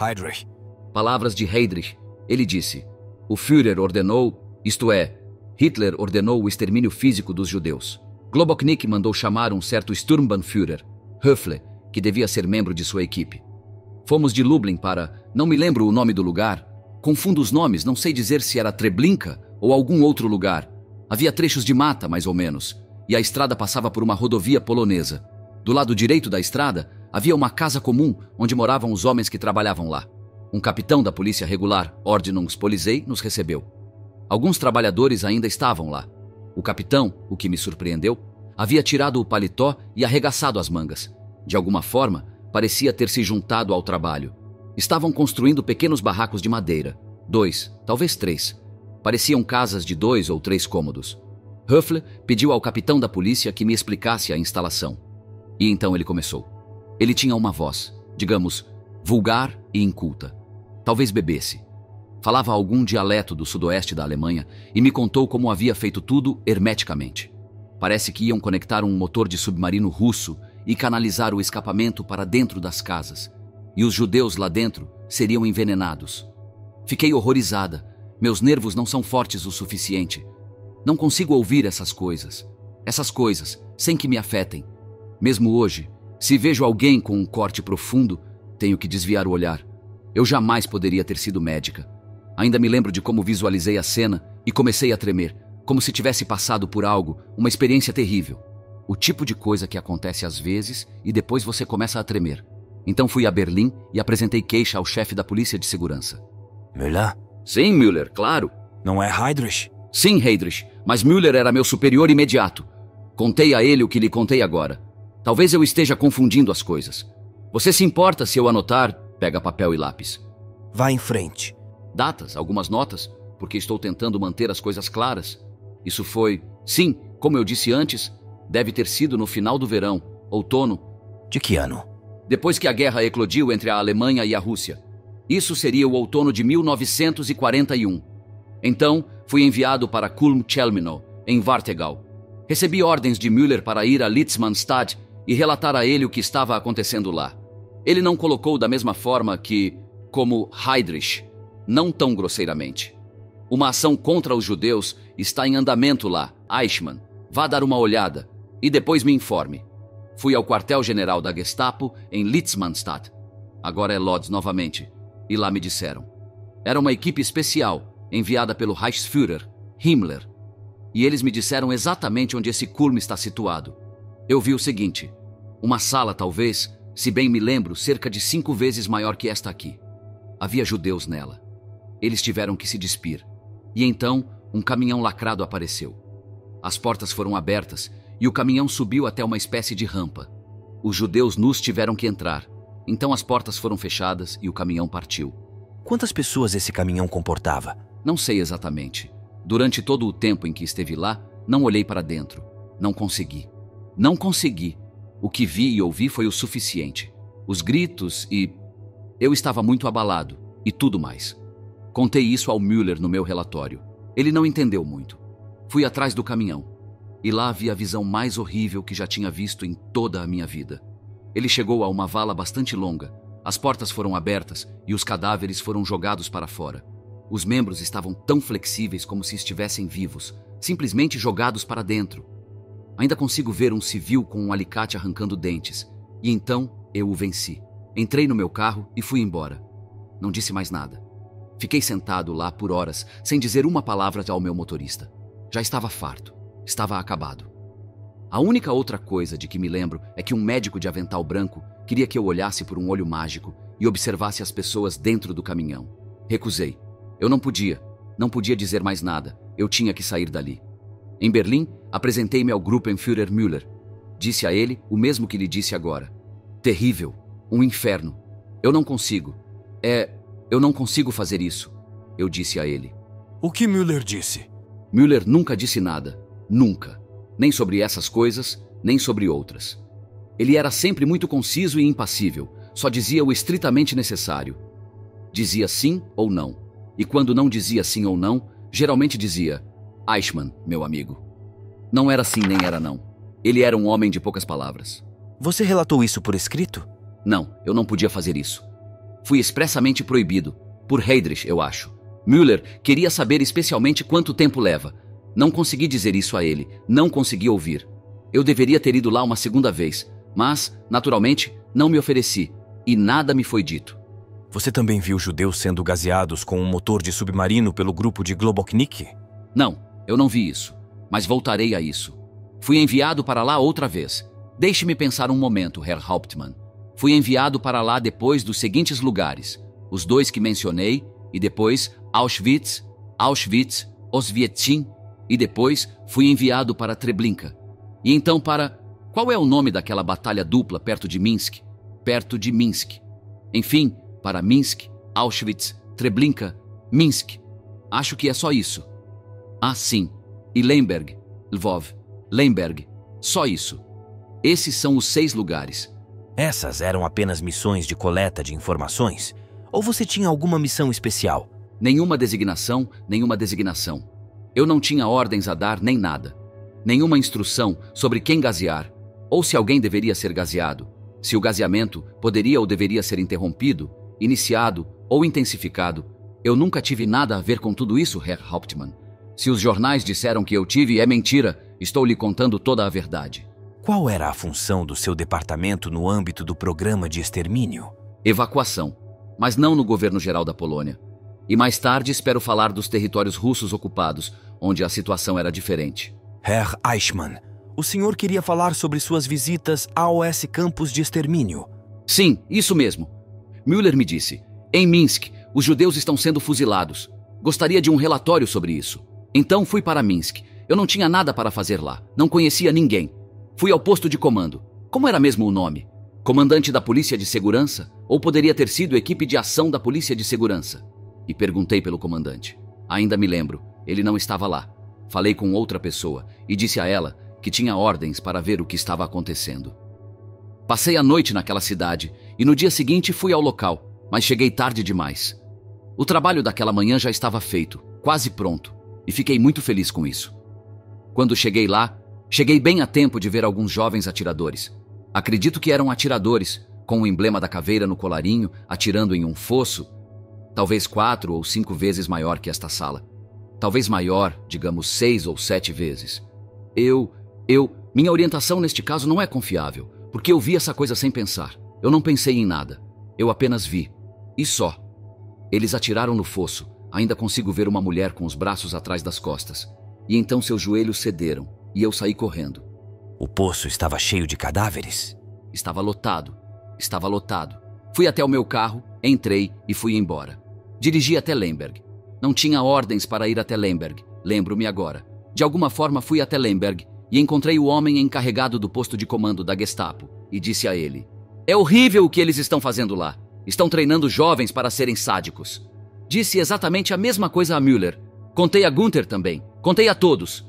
Heydrich. Palavras de Heydrich. Ele disse, o Führer ordenou, isto é, Hitler ordenou o extermínio físico dos judeus. Globoknik mandou chamar um certo Sturmbannführer, Höfle, que devia ser membro de sua equipe. Fomos de Lublin para Não me lembro o nome do lugar. Confundo os nomes, não sei dizer se era Treblinka ou algum outro lugar. Havia trechos de mata, mais ou menos, e a estrada passava por uma rodovia polonesa. Do lado direito da estrada, havia uma casa comum onde moravam os homens que trabalhavam lá. Um capitão da polícia regular, Ordnungspolizei, nos recebeu. Alguns trabalhadores ainda estavam lá. O capitão, o que me surpreendeu, havia tirado o paletó e arregaçado as mangas. De alguma forma, parecia ter se juntado ao trabalho. Estavam construindo pequenos barracos de madeira. 2, talvez 3. Pareciam casas de 2 ou 3 cômodos. Höfle pediu ao capitão da polícia que me explicasse a instalação. E então ele começou. Ele tinha uma voz, digamos, vulgar e inculta. Talvez bebesse. Falava algum dialeto do sudoeste da Alemanha e me contou como havia feito tudo hermeticamente. Parece que iam conectar um motor de submarino russo e canalizar o escapamento para dentro das casas. E os judeus lá dentro seriam envenenados. Fiquei horrorizada. Meus nervos não são fortes o suficiente. Não consigo ouvir essas coisas, sem que me afetem. Mesmo hoje, se vejo alguém com um corte profundo, tenho que desviar o olhar. Eu jamais poderia ter sido médica. Ainda me lembro de como visualizei a cena e comecei a tremer, como se tivesse passado por algo, uma experiência terrível. O tipo de coisa que acontece às vezes e depois você começa a tremer. Então fui a Berlim e apresentei queixa ao chefe da polícia de segurança. Müller? Sim, Müller, claro. Não é Heydrich? Sim, Heydrich, mas Müller era meu superior imediato. Contei a ele o que lhe contei agora. Talvez eu esteja confundindo as coisas. Você se importa se eu anotar? Pega papel e lápis. Vá em frente. Datas, algumas notas, porque estou tentando manter as coisas claras. Isso foi, sim, como eu disse antes, deve ter sido no final do verão, outono. De que ano? Depois que a guerra eclodiu entre a Alemanha e a Rússia. Isso seria o outono de 1941. Então, fui enviado para Kulm-Chelmno, em Warthegau. Recebi ordens de Müller para ir a Litzmannstadt e relatar a ele o que estava acontecendo lá. Ele não colocou da mesma forma que, como Heydrich, não tão grosseiramente. Uma ação contra os judeus está em andamento lá, Eichmann. Vá dar uma olhada e depois me informe. Fui ao quartel-general da Gestapo em Litzmannstadt. Agora é Lodz novamente. E lá me disseram. Era uma equipe especial, enviada pelo Reichsführer, Himmler. E eles me disseram exatamente onde esse Kulm está situado. Eu vi o seguinte. Uma sala, talvez, se bem me lembro, cerca de 5 vezes maior que esta aqui. Havia judeus nela. Eles tiveram que se despir. E então, um caminhão lacrado apareceu. As portas foram abertas e o caminhão subiu até uma espécie de rampa. Os judeus nus tiveram que entrar. Então as portas foram fechadas e o caminhão partiu. Quantas pessoas esse caminhão comportava? Não sei exatamente. Durante todo o tempo em que esteve lá, não olhei para dentro. Não consegui. Não consegui. O que vi e ouvi foi o suficiente. Os gritos e... Eu estava muito abalado. E tudo mais. Contei isso ao Müller no meu relatório. Ele não entendeu muito. Fui atrás do caminhão. E lá vi a visão mais horrível que já tinha visto em toda a minha vida. Ele chegou a uma vala bastante longa. As portas foram abertas e os cadáveres foram jogados para fora. Os membros estavam tão flexíveis como se estivessem vivos, simplesmente jogados para dentro. Ainda consigo ver um civil com um alicate arrancando dentes. E então eu o venci. Entrei no meu carro e fui embora. Não disse mais nada. Fiquei sentado lá por horas, sem dizer uma palavra ao meu motorista. Já estava farto. Estava acabado. A única outra coisa de que me lembro é que um médico de avental branco queria que eu olhasse por um olho mágico e observasse as pessoas dentro do caminhão. Recusei. Eu não podia dizer mais nada. Eu tinha que sair dali. Em Berlim, apresentei-me ao Gruppenführer Müller. Disse a ele o mesmo que lhe disse agora. Terrível. Um inferno. Eu não consigo. Eu não consigo fazer isso. Eu disse a ele. O que Müller disse? Müller nunca disse nada. Nunca. Nem sobre essas coisas, nem sobre outras. Ele era sempre muito conciso e impassível. Só dizia o estritamente necessário. Dizia sim ou não. E quando não dizia sim ou não, geralmente dizia Eichmann, meu amigo. Não era sim nem era não. Ele era um homem de poucas palavras. Você relatou isso por escrito? Não, eu não podia fazer isso. Fui expressamente proibido. Por Heydrich, eu acho. Müller queria saber especialmente quanto tempo leva. Não consegui dizer isso a ele. Não consegui ouvir. Eu deveria ter ido lá uma segunda vez. Mas, naturalmente, não me ofereci. E nada me foi dito. Você também viu judeus sendo gaseados com um motor de submarino pelo grupo de Globoknik? Não, eu não vi isso, mas voltarei a isso. Fui enviado para lá outra vez. Deixe-me pensar um momento, Herr Hauptmann. Fui enviado para lá depois dos seguintes lugares, os 2 que mencionei, e depois Auschwitz, Oswiecim, e depois fui enviado para Treblinka. E então para... Qual é o nome daquela batalha dupla perto de Minsk? Perto de Minsk. Enfim, para Minsk, Auschwitz, Treblinka, Minsk. Acho que é só isso. Ah, sim. E Lemberg, Lvov, Lemberg. Só isso. Esses são os 6 lugares. Essas eram apenas missões de coleta de informações? Ou você tinha alguma missão especial? Nenhuma designação, nenhuma designação. Eu não tinha ordens a dar nem nada. Nenhuma instrução sobre quem gasear, ou se alguém deveria ser gaseado, se o gaseamento poderia ou deveria ser interrompido, iniciado ou intensificado. Eu nunca tive nada a ver com tudo isso, Herr Hauptmann. Se os jornais disseram que eu tive, é mentira. Estou lhe contando toda a verdade. Qual era a função do seu departamento no âmbito do programa de extermínio? Evacuação, mas não no governo geral da Polônia. E mais tarde espero falar dos territórios russos ocupados, onde a situação era diferente. Herr Eichmann, o senhor queria falar sobre suas visitas aos campos de extermínio? Sim, isso mesmo. Müller me disse, em Minsk, os judeus estão sendo fuzilados. Gostaria de um relatório sobre isso. Então fui para Minsk. Eu não tinha nada para fazer lá. Não conhecia ninguém. Fui ao posto de comando. Como era mesmo o nome? Comandante da Polícia de Segurança? Ou poderia ter sido equipe de ação da Polícia de Segurança? E perguntei pelo comandante. Ainda me lembro. Ele não estava lá. Falei com outra pessoa e disse a ela que tinha ordens para ver o que estava acontecendo. Passei a noite naquela cidade e no dia seguinte fui ao local, mas cheguei tarde demais. O trabalho daquela manhã já estava feito, quase pronto, e fiquei muito feliz com isso. Quando cheguei lá, cheguei bem a tempo de ver alguns jovens atiradores. Acredito que eram atiradores, com o emblema da caveira no colarinho, atirando em um fosso, talvez 4 ou 5 vezes maior que esta sala. Talvez maior, digamos 6 ou 7 vezes. Minha orientação neste caso não é confiável, porque eu vi essa coisa sem pensar. Eu não pensei em nada. Eu apenas vi. E só. Eles atiraram no fosso. Ainda consigo ver uma mulher com os braços atrás das costas. E então seus joelhos cederam, e eu saí correndo. O poço estava cheio de cadáveres? Estava lotado. Estava lotado. Fui até o meu carro, entrei e fui embora. Dirigi até Lemberg. Não tinha ordens para ir até Lemberg, lembro-me agora. De alguma forma fui até Lemberg e encontrei o homem encarregado do posto de comando da Gestapo e disse a ele: "É horrível o que eles estão fazendo lá. Estão treinando jovens para serem sádicos." Disse exatamente a mesma coisa a Müller. Contei a Gunther também. Contei a todos.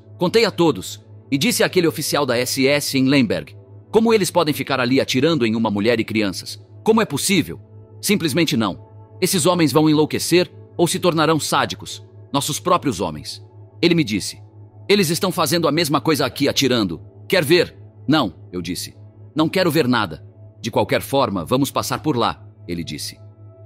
E disse àquele oficial da SS em Lemberg: "Como eles podem ficar ali atirando em uma mulher e crianças? Como é possível? Simplesmente não. Esses homens vão enlouquecer ou se tornarão sádicos, nossos próprios homens." Ele me disse: "Eles estão fazendo a mesma coisa aqui, atirando. Quer ver?" "Não", eu disse. "Não quero ver nada. De qualquer forma, vamos passar por lá", ele disse.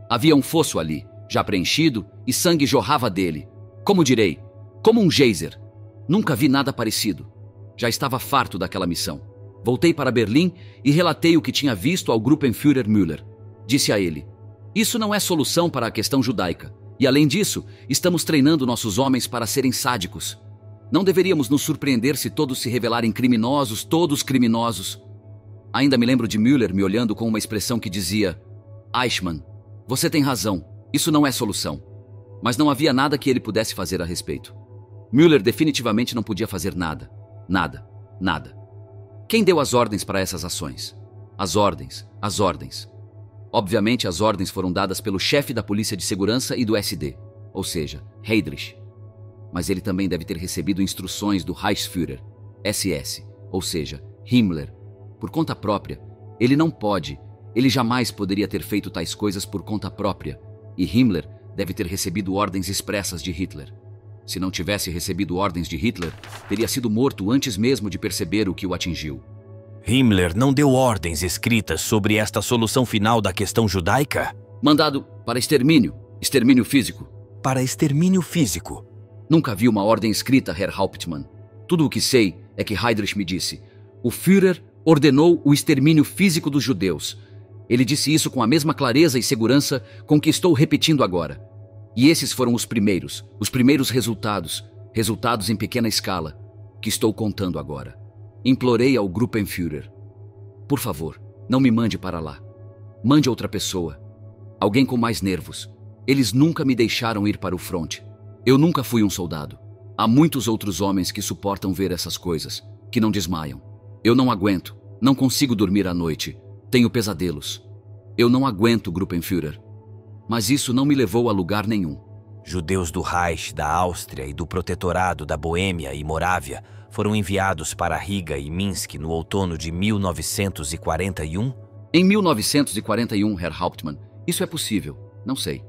Havia um fosso ali, já preenchido, e sangue jorrava dele. Como direi? Como um geyser. Nunca vi nada parecido. Já estava farto daquela missão. Voltei para Berlim e relatei o que tinha visto ao Gruppenführer Müller. Disse a ele: "Isso não é solução para a questão judaica. E além disso, estamos treinando nossos homens para serem sádicos. Não deveríamos nos surpreender se todos se revelarem criminosos, todos criminosos." Ainda me lembro de Müller me olhando com uma expressão que dizia: "Eichmann, você tem razão, isso não é solução." Mas não havia nada que ele pudesse fazer a respeito. Müller definitivamente não podia fazer nada. Nada. Quem deu as ordens para essas ações? As ordens. Obviamente as ordens foram dadas pelo chefe da Polícia de Segurança e do SD, ou seja, Heydrich. Mas ele também deve ter recebido instruções do Reichsführer, SS, ou seja, Himmler. Por conta própria, ele jamais poderia ter feito tais coisas por conta própria, e Himmler deve ter recebido ordens expressas de Hitler. Se não tivesse recebido ordens de Hitler, teria sido morto antes mesmo de perceber o que o atingiu. Himmler não deu ordens escritas sobre esta solução final da questão judaica? Mandado para extermínio físico. Para extermínio físico? Nunca vi uma ordem escrita, Herr Hauptmann. Tudo o que sei é que Heydrich me disse: "O Führer ordenou o extermínio físico dos judeus." Ele disse isso com a mesma clareza e segurança com que estou repetindo agora. E esses foram os primeiros resultados em pequena escala, que estou contando agora. Implorei ao Gruppenführer: por favor, não me mande para lá. Mande outra pessoa. Alguém com mais nervos. Eles nunca me deixaram ir para o fronte. Eu nunca fui um soldado. Há muitos outros homens que suportam ver essas coisas, que não desmaiam. Eu não aguento. Não consigo dormir à noite. Tenho pesadelos. Eu não aguento, Gruppenführer. Mas isso não me levou a lugar nenhum. Judeus do Reich, da Áustria e do Protetorado da Boêmia e Morávia foram enviados para Riga e Minsk no outono de 1941? Em 1941, Herr Hauptmann, isso é possível. Não sei.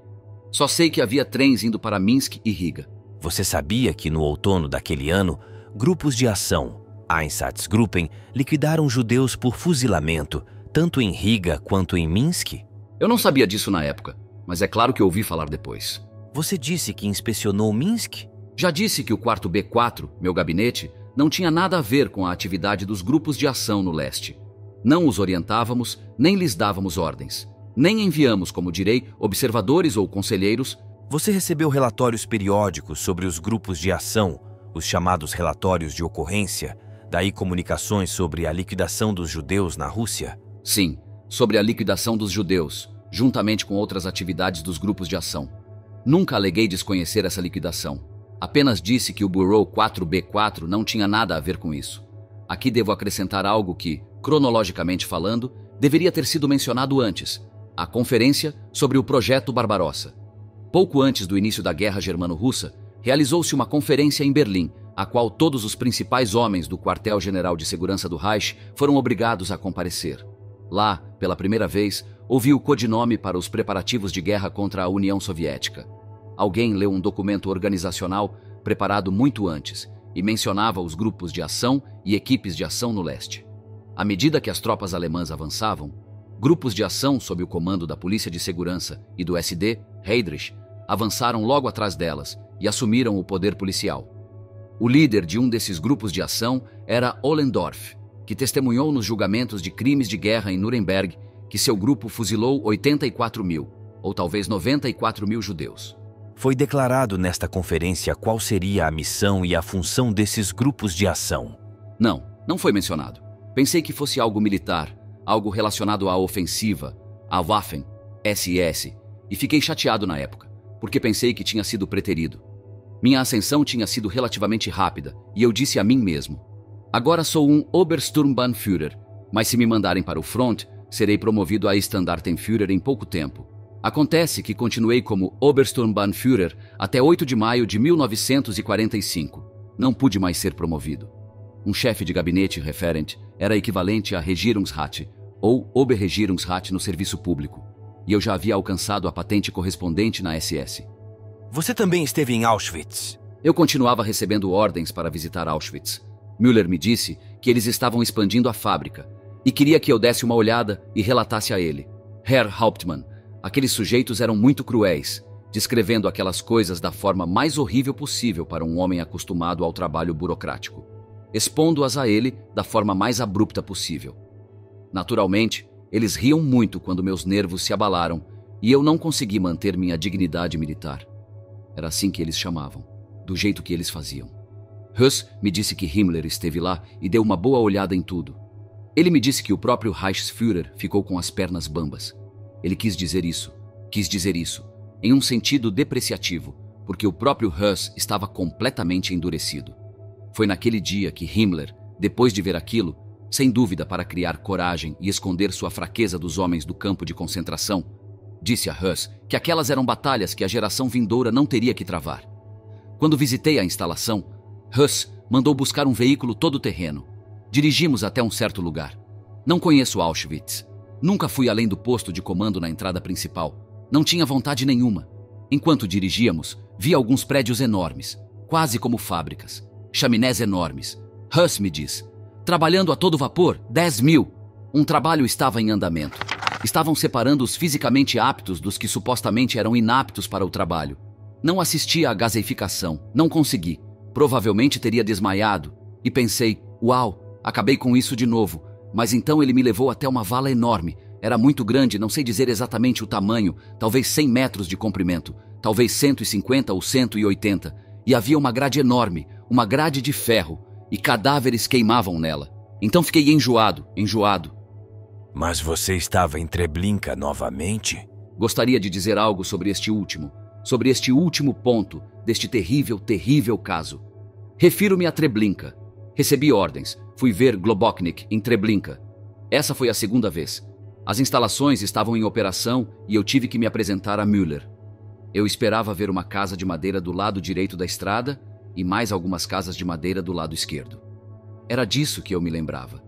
Só sei que havia trens indo para Minsk e Riga. Você sabia que no outono daquele ano, grupos de ação, Einsatzgruppen, liquidaram judeus por fuzilamento, tanto em Riga quanto em Minsk? Eu não sabia disso na época, mas é claro que ouvi falar depois. Você disse que inspecionou Minsk? Já disse que o quarto B4, meu gabinete, não tinha nada a ver com a atividade dos grupos de ação no leste. Não os orientávamos, nem lhes dávamos ordens. Nem enviamos, como direi, observadores ou conselheiros. Você recebeu relatórios periódicos sobre os grupos de ação, os chamados relatórios de ocorrência, daí comunicações sobre a liquidação dos judeus na Rússia? Sim, sobre a liquidação dos judeus, juntamente com outras atividades dos grupos de ação. Nunca aleguei desconhecer essa liquidação. Apenas disse que o Bureau 4B4 não tinha nada a ver com isso. Aqui devo acrescentar algo que, cronologicamente falando, deveria ter sido mencionado antes: a conferência sobre o Projeto Barbarossa. Pouco antes do início da Guerra Germano-Russa, realizou-se uma conferência em Berlim, a qual todos os principais homens do Quartel-General de Segurança do Reich foram obrigados a comparecer. Lá, pela primeira vez, ouvi o codinome para os preparativos de guerra contra a União Soviética. Alguém leu um documento organizacional preparado muito antes e mencionava os grupos de ação e equipes de ação no leste. À medida que as tropas alemãs avançavam, grupos de ação sob o comando da Polícia de Segurança e do SD, Heydrich, avançaram logo atrás delas e assumiram o poder policial. O líder de um desses grupos de ação era Ollendorf, que testemunhou nos julgamentos de crimes de guerra em Nuremberg que seu grupo fuzilou 84 mil, ou talvez 94 mil judeus. Foi declarado nesta conferência qual seria a missão e a função desses grupos de ação? Não foi mencionado. Pensei que fosse algo militar, algo relacionado à ofensiva, à Waffen, SS, e fiquei chateado na época, porque pensei que tinha sido preterido. Minha ascensão tinha sido relativamente rápida, e eu disse a mim mesmo: agora sou um Obersturmbannführer, mas se me mandarem para o front, serei promovido a Standartenführer em pouco tempo. Acontece que continuei como Obersturmbannführer até 8 de maio de 1945. Não pude mais ser promovido. Um chefe de gabinete referente era equivalente a Regierungsrat ou Oberregierungsrat no serviço público, e eu já havia alcançado a patente correspondente na SS. Você também esteve em Auschwitz? Eu continuava recebendo ordens para visitar Auschwitz. Müller me disse que eles estavam expandindo a fábrica e queria que eu desse uma olhada e relatasse a ele. Herr Hauptmann, aqueles sujeitos eram muito cruéis, descrevendo aquelas coisas da forma mais horrível possível para um homem acostumado ao trabalho burocrático, expondo-as a ele da forma mais abrupta possível. Naturalmente, eles riam muito quando meus nervos se abalaram e eu não consegui manter minha dignidade militar. Era assim que eles chamavam, do jeito que eles faziam. Höss me disse que Himmler esteve lá e deu uma boa olhada em tudo. Ele me disse que o próprio Reichsführer ficou com as pernas bambas. Ele quis dizer isso, em um sentido depreciativo, porque o próprio Höss estava completamente endurecido. Foi naquele dia que Himmler, depois de ver aquilo, sem dúvida para criar coragem e esconder sua fraqueza dos homens do campo de concentração, disse a Höss que aquelas eram batalhas que a geração vindoura não teria que travar. Quando visitei a instalação, Höss mandou buscar um veículo todo-terreno. Dirigimos até um certo lugar. Não conheço Auschwitz. Nunca fui além do posto de comando na entrada principal. Não tinha vontade nenhuma. Enquanto dirigíamos, vi alguns prédios enormes, quase como fábricas. Chaminés enormes. Höss me diz: trabalhando a todo vapor, 10 mil. Um trabalho estava em andamento. Estavam separando os fisicamente aptos dos que supostamente eram inaptos para o trabalho. Não assisti à gaseificação, não consegui. Provavelmente teria desmaiado. E pensei: uau, acabei com isso de novo. Mas então ele me levou até uma vala enorme, Era muito grande, não sei dizer exatamente o tamanho, talvez 100 metros de comprimento, talvez 150 ou 180, e havia uma grade enorme, uma grade de ferro, e cadáveres queimavam nela. Então fiquei enjoado. Mas você estava em Treblinka novamente? Gostaria de dizer algo sobre este último ponto deste terrível caso. Refiro-me a Treblinka. Recebi ordens, fui ver Globoknik em Treblinka. Essa foi a segunda vez. As instalações estavam em operação e eu tive que me apresentar a Müller. Eu esperava ver uma casa de madeira do lado direito da estrada e mais algumas casas de madeira do lado esquerdo. Era disso que eu me lembrava.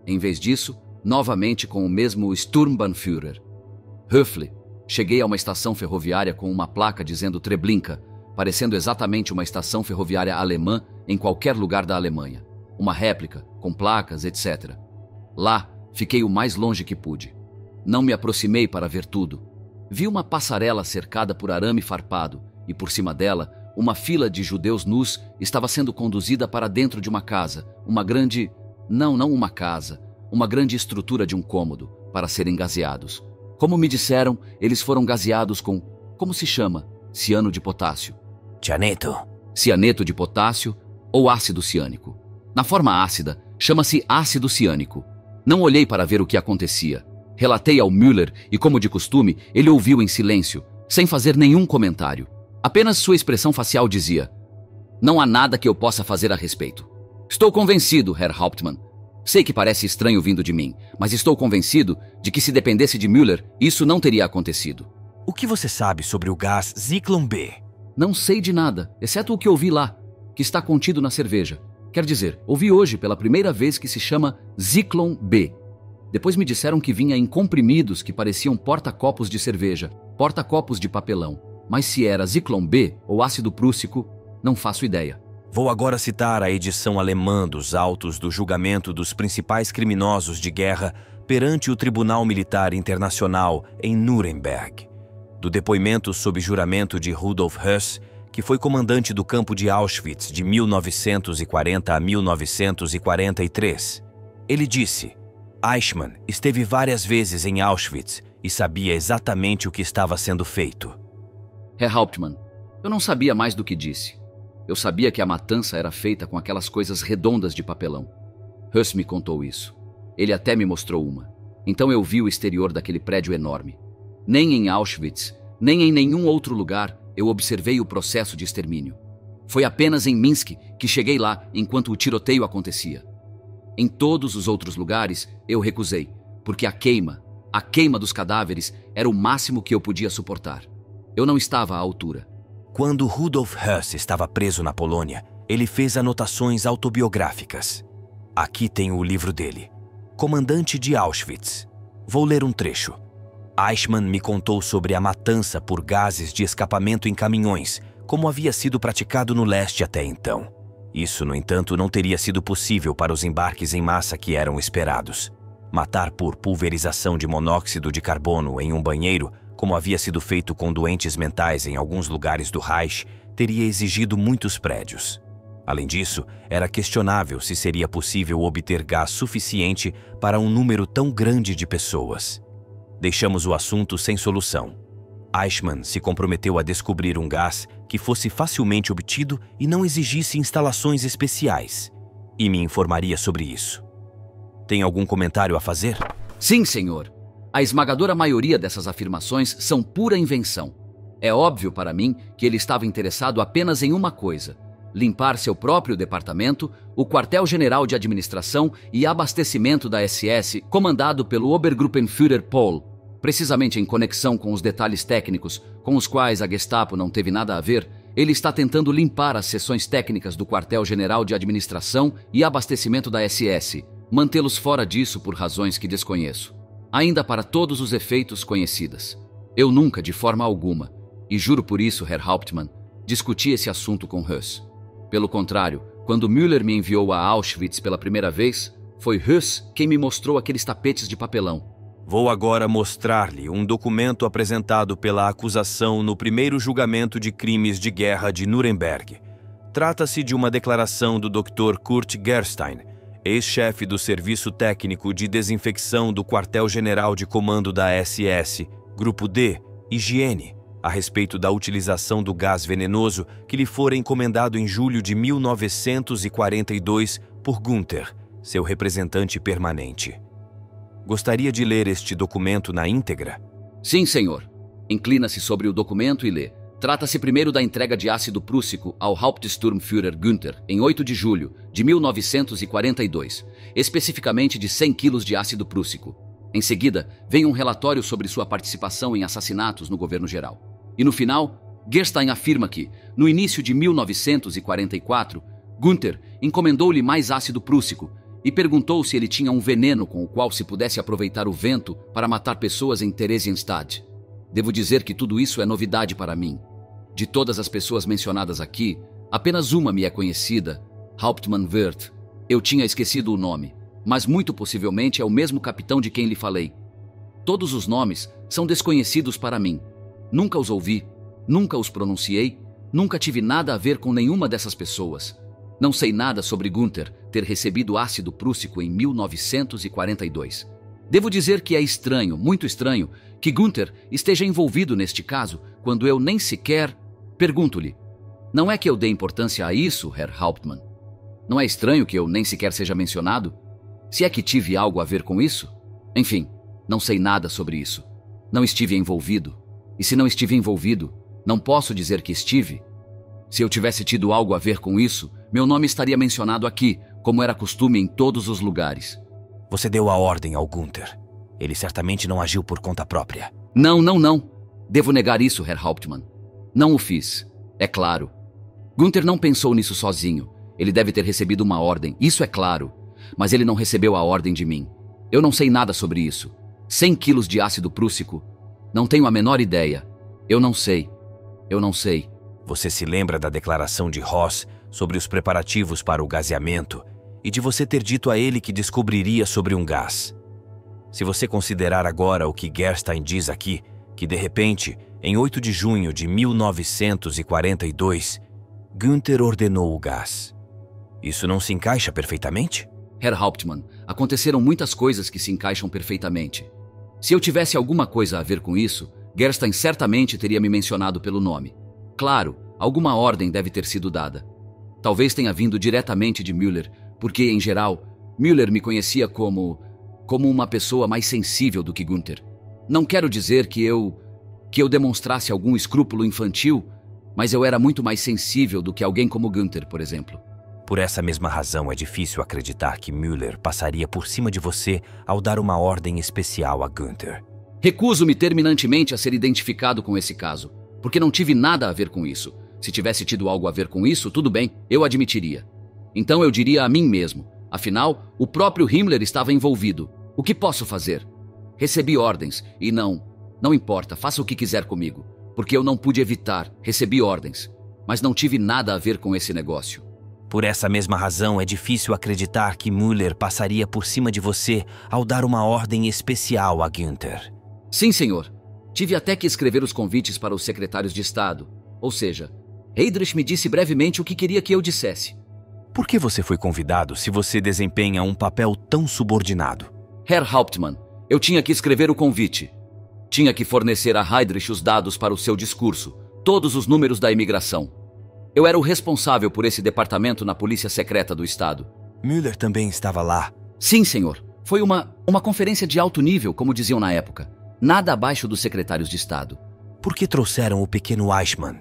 Em vez disso, novamente com o mesmo Sturmbannführer. Höfle. Cheguei a uma estação ferroviária com uma placa dizendo Treblinka, parecendo exatamente uma estação ferroviária alemã em qualquer lugar da Alemanha. Uma réplica, com placas, etc. Lá, fiquei o mais longe que pude. Não me aproximei para ver tudo. Vi uma passarela cercada por arame farpado e, por cima dela, uma fila de judeus nus estava sendo conduzida para dentro de uma casa, uma grande... Não uma casa, uma grande estrutura de um cômodo, para serem gaseados. Como me disseram, eles foram gaseados com... Como se chama? Ciano de potássio. Cianeto. Cianeto de potássio ou ácido ciânico. Na forma ácida, chama-se ácido ciânico. Não olhei para ver o que acontecia. Relatei ao Müller e, como de costume, ele ouviu em silêncio, sem fazer nenhum comentário. Apenas sua expressão facial dizia: "Não há nada que eu possa fazer a respeito. Estou convencido, Herr Hauptmann. Sei que parece estranho vindo de mim, mas estou convencido de que se dependesse de Müller, isso não teria acontecido." O que você sabe sobre o gás Zyklon B? Não sei de nada, exceto o que ouvi lá, que está contido na cerveja. Quer dizer, ouvi hoje pela primeira vez que se chama Zyklon B. Depois me disseram que vinha em comprimidos que pareciam porta-copos de cerveja, porta-copos de papelão. Mas se era Zyklon B ou ácido prússico, não faço ideia. Vou agora citar a edição alemã dos autos do julgamento dos principais criminosos de guerra perante o Tribunal Militar Internacional em Nuremberg. Do depoimento sob juramento de Rudolf Höss, que foi comandante do campo de Auschwitz de 1940 a 1943. Ele disse: Eichmann esteve várias vezes em Auschwitz e sabia exatamente o que estava sendo feito. Herr Hauptmann, eu não sabia mais do que disse. Eu sabia que a matança era feita com aquelas coisas redondas de papelão. Höss me contou isso. Ele até me mostrou uma. Então eu vi o exterior daquele prédio enorme. Nem em Auschwitz, nem em nenhum outro lugar eu observei o processo de extermínio. Foi apenas em Minsk que cheguei lá enquanto o tiroteio acontecia. Em todos os outros lugares eu recusei, porque a queima dos cadáveres era o máximo que eu podia suportar. Eu não estava à altura. Quando Rudolf Höss estava preso na Polônia, ele fez anotações autobiográficas. Aqui tem o livro dele, Comandante de Auschwitz. Vou ler um trecho. Eichmann me contou sobre a matança por gases de escapamento em caminhões, como havia sido praticado no leste até então. Isso, no entanto, não teria sido possível para os embarques em massa que eram esperados. Matar por pulverização de monóxido de carbono em um banheiro, como havia sido feito com doentes mentais em alguns lugares do Reich, teria exigido muitos prédios. Além disso, era questionável se seria possível obter gás suficiente para um número tão grande de pessoas. Deixamos o assunto sem solução. Eichmann se comprometeu a descobrir um gás que fosse facilmente obtido e não exigisse instalações especiais, e me informaria sobre isso. Tem algum comentário a fazer? Sim, senhor. A esmagadora maioria dessas afirmações são pura invenção. É óbvio para mim que ele estava interessado apenas em uma coisa: limpar seu próprio departamento, o quartel-general de administração e abastecimento da SS, comandado pelo Obergruppenführer Pohl, precisamente em conexão com os detalhes técnicos com os quais a Gestapo não teve nada a ver. Ele está tentando limpar as seções técnicas do quartel-general de administração e abastecimento da SS, mantê-los fora disso por razões que desconheço, ainda para todos os efeitos conhecidas. Eu nunca, de forma alguma, e juro por isso, Herr Hauptmann, discuti esse assunto com Höss. Pelo contrário, quando Müller me enviou a Auschwitz pela primeira vez, foi Höss quem me mostrou aqueles tapetes de papelão. Vou agora mostrar-lhe um documento apresentado pela acusação no primeiro julgamento de crimes de guerra de Nuremberg. Trata-se de uma declaração do Dr. Kurt Gerstein, ex-chefe do Serviço Técnico de Desinfecção do Quartel-General de Comando da SS, Grupo D, Higiene, a respeito da utilização do gás venenoso que lhe fora encomendado em julho de 1942 por Günther, seu representante permanente. Gostaria de ler este documento na íntegra? Sim, senhor. Inclina-se sobre o documento e lê. Trata-se primeiro da entrega de ácido prússico ao Hauptsturmführer Günther em 8 de julho de 1942, especificamente de 100 quilos de ácido prússico. Em seguida, vem um relatório sobre sua participação em assassinatos no governo geral. E no final, Gerstein afirma que, no início de 1944, Günther encomendou-lhe mais ácido prússico e perguntou se ele tinha um veneno com o qual se pudesse aproveitar o vento para matar pessoas em Theresienstadt. Devo dizer que tudo isso é novidade para mim. De todas as pessoas mencionadas aqui, apenas uma me é conhecida, Hauptmann Wirth. Eu tinha esquecido o nome, mas muito possivelmente é o mesmo capitão de quem lhe falei. Todos os nomes são desconhecidos para mim. Nunca os ouvi, nunca os pronunciei, nunca tive nada a ver com nenhuma dessas pessoas. Não sei nada sobre Günther ter recebido ácido prússico em 1942. Devo dizer que é estranho, muito estranho, que Günther esteja envolvido neste caso, quando eu nem sequer... Pergunto-lhe, não é que eu dê importância a isso, Herr Hauptmann? Não é estranho que eu nem sequer seja mencionado? Se é que tive algo a ver com isso? Enfim, não sei nada sobre isso. Não estive envolvido. E se não estive envolvido, não posso dizer que estive. Se eu tivesse tido algo a ver com isso, meu nome estaria mencionado aqui, como era costume em todos os lugares. Você deu a ordem ao Günther. Ele certamente não agiu por conta própria. Não. Devo negar isso, Herr Hauptmann. Não o fiz, é claro. Günther não pensou nisso sozinho. Ele deve ter recebido uma ordem, isso é claro. Mas ele não recebeu a ordem de mim. Eu não sei nada sobre isso. 100 quilos de ácido prússico? Não tenho a menor ideia. Eu não sei. Você se lembra da declaração de Ross sobre os preparativos para o gaseamento e de você ter dito a ele que descobriria sobre um gás? Se você considerar agora o que Gerstein diz aqui, que de repente, em 8 de junho de 1942, Günther ordenou o gás. Isso não se encaixa perfeitamente? Herr Hauptmann, aconteceram muitas coisas que se encaixam perfeitamente. Se eu tivesse alguma coisa a ver com isso, Gerstein certamente teria me mencionado pelo nome. Claro, alguma ordem deve ter sido dada. Talvez tenha vindo diretamente de Müller, porque, em geral, Müller me conhecia como uma pessoa mais sensível do que Günther. Não quero dizer que eu demonstrasse algum escrúpulo infantil, mas eu era muito mais sensível do que alguém como Günther, por exemplo. Por essa mesma razão é difícil acreditar que Müller passaria por cima de você ao dar uma ordem especial a Günther. Recuso-me terminantemente a ser identificado com esse caso, porque não tive nada a ver com isso. Se tivesse tido algo a ver com isso, tudo bem, eu admitiria. Então eu diria a mim mesmo, afinal, o próprio Himmler estava envolvido. O que posso fazer? Recebi ordens, e não importa, faça o que quiser comigo, porque eu não pude evitar, recebi ordens, mas não tive nada a ver com esse negócio. Por essa mesma razão é difícil acreditar que Müller passaria por cima de você ao dar uma ordem especial a Günther. Sim, senhor. Tive até que escrever os convites para os secretários de Estado, ou seja, Heydrich me disse brevemente o que queria que eu dissesse. Por que você foi convidado se você desempenha um papel tão subordinado? Herr Hauptmann, eu tinha que escrever o convite. Tinha que fornecer a Heydrich os dados para o seu discurso, todos os números da imigração. Eu era o responsável por esse departamento na Polícia Secreta do Estado. Müller também estava lá? Sim, senhor. Foi uma conferência de alto nível, como diziam na época. Nada abaixo dos secretários de Estado. Por que trouxeram o pequeno Eichmann?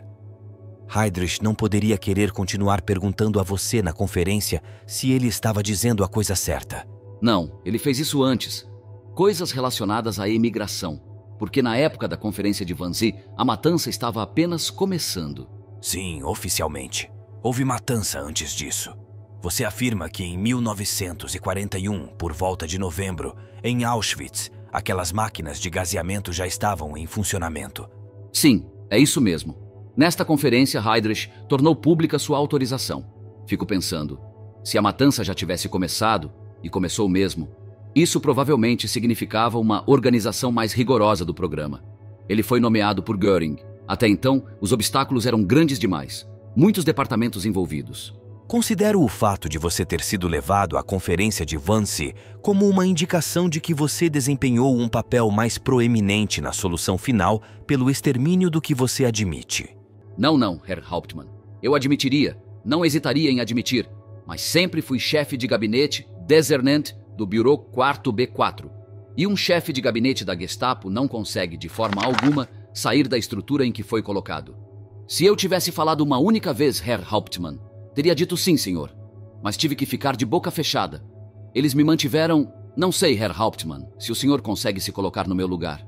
Heydrich não poderia querer continuar perguntando a você na conferência se ele estava dizendo a coisa certa. Não, ele fez isso antes. Coisas relacionadas à imigração, porque na época da conferência de Wannsee, a matança estava apenas começando. Sim, oficialmente. Houve matança antes disso. Você afirma que em 1941, por volta de novembro, em Auschwitz, aquelas máquinas de gaseamento já estavam em funcionamento. Sim, é isso mesmo. Nesta conferência, Heydrich tornou pública sua autorização. Fico pensando, se a matança já tivesse começado, e começou mesmo, isso provavelmente significava uma organização mais rigorosa do programa. Ele foi nomeado por Göring. Até então, os obstáculos eram grandes demais. Muitos departamentos envolvidos. Considero o fato de você ter sido levado à conferência de Wannsee como uma indicação de que você desempenhou um papel mais proeminente na solução final pelo extermínio do que você admite. Não, Herr Hauptmann. Eu admitiria, não hesitaria em admitir, mas sempre fui chefe de gabinete, Dezernent, do Bureau 4B4. E um chefe de gabinete da Gestapo não consegue, de forma alguma, sair da estrutura em que foi colocado. Se eu tivesse falado uma única vez, Herr Hauptmann, teria dito sim, senhor. Mas tive que ficar de boca fechada. Eles me mantiveram... Não sei, Herr Hauptmann, se o senhor consegue se colocar no meu lugar.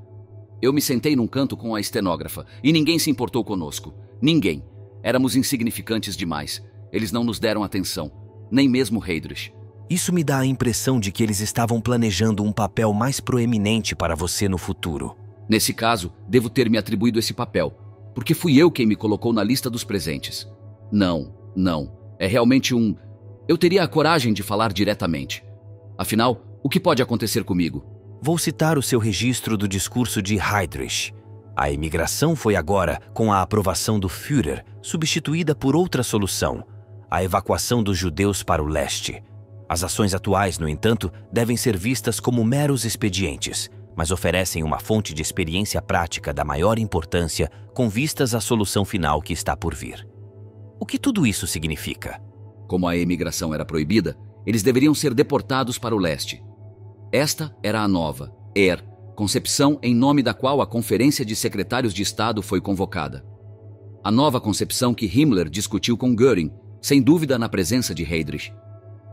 Eu me sentei num canto com a estenógrafa e ninguém se importou conosco. Ninguém. Éramos insignificantes demais. Eles não nos deram atenção. Nem mesmo Heydrich. Isso me dá a impressão de que eles estavam planejando um papel mais proeminente para você no futuro. Nesse caso, devo ter me atribuído esse papel, porque fui eu quem me colocou na lista dos presentes. Não. É realmente um... Eu teria a coragem de falar diretamente. Afinal, o que pode acontecer comigo? Vou citar o seu registro do discurso de Heydrich. A imigração foi agora, com a aprovação do Führer, substituída por outra solução, a evacuação dos judeus para o leste. As ações atuais, no entanto, devem ser vistas como meros expedientes, mas oferecem uma fonte de experiência prática da maior importância com vistas à solução final que está por vir. O que tudo isso significa? Como a emigração era proibida, eles deveriam ser deportados para o leste. Esta era a nova, concepção em nome da qual a Conferência de Secretários de Estado foi convocada. A nova concepção que Himmler discutiu com Göring, sem dúvida na presença de Heydrich.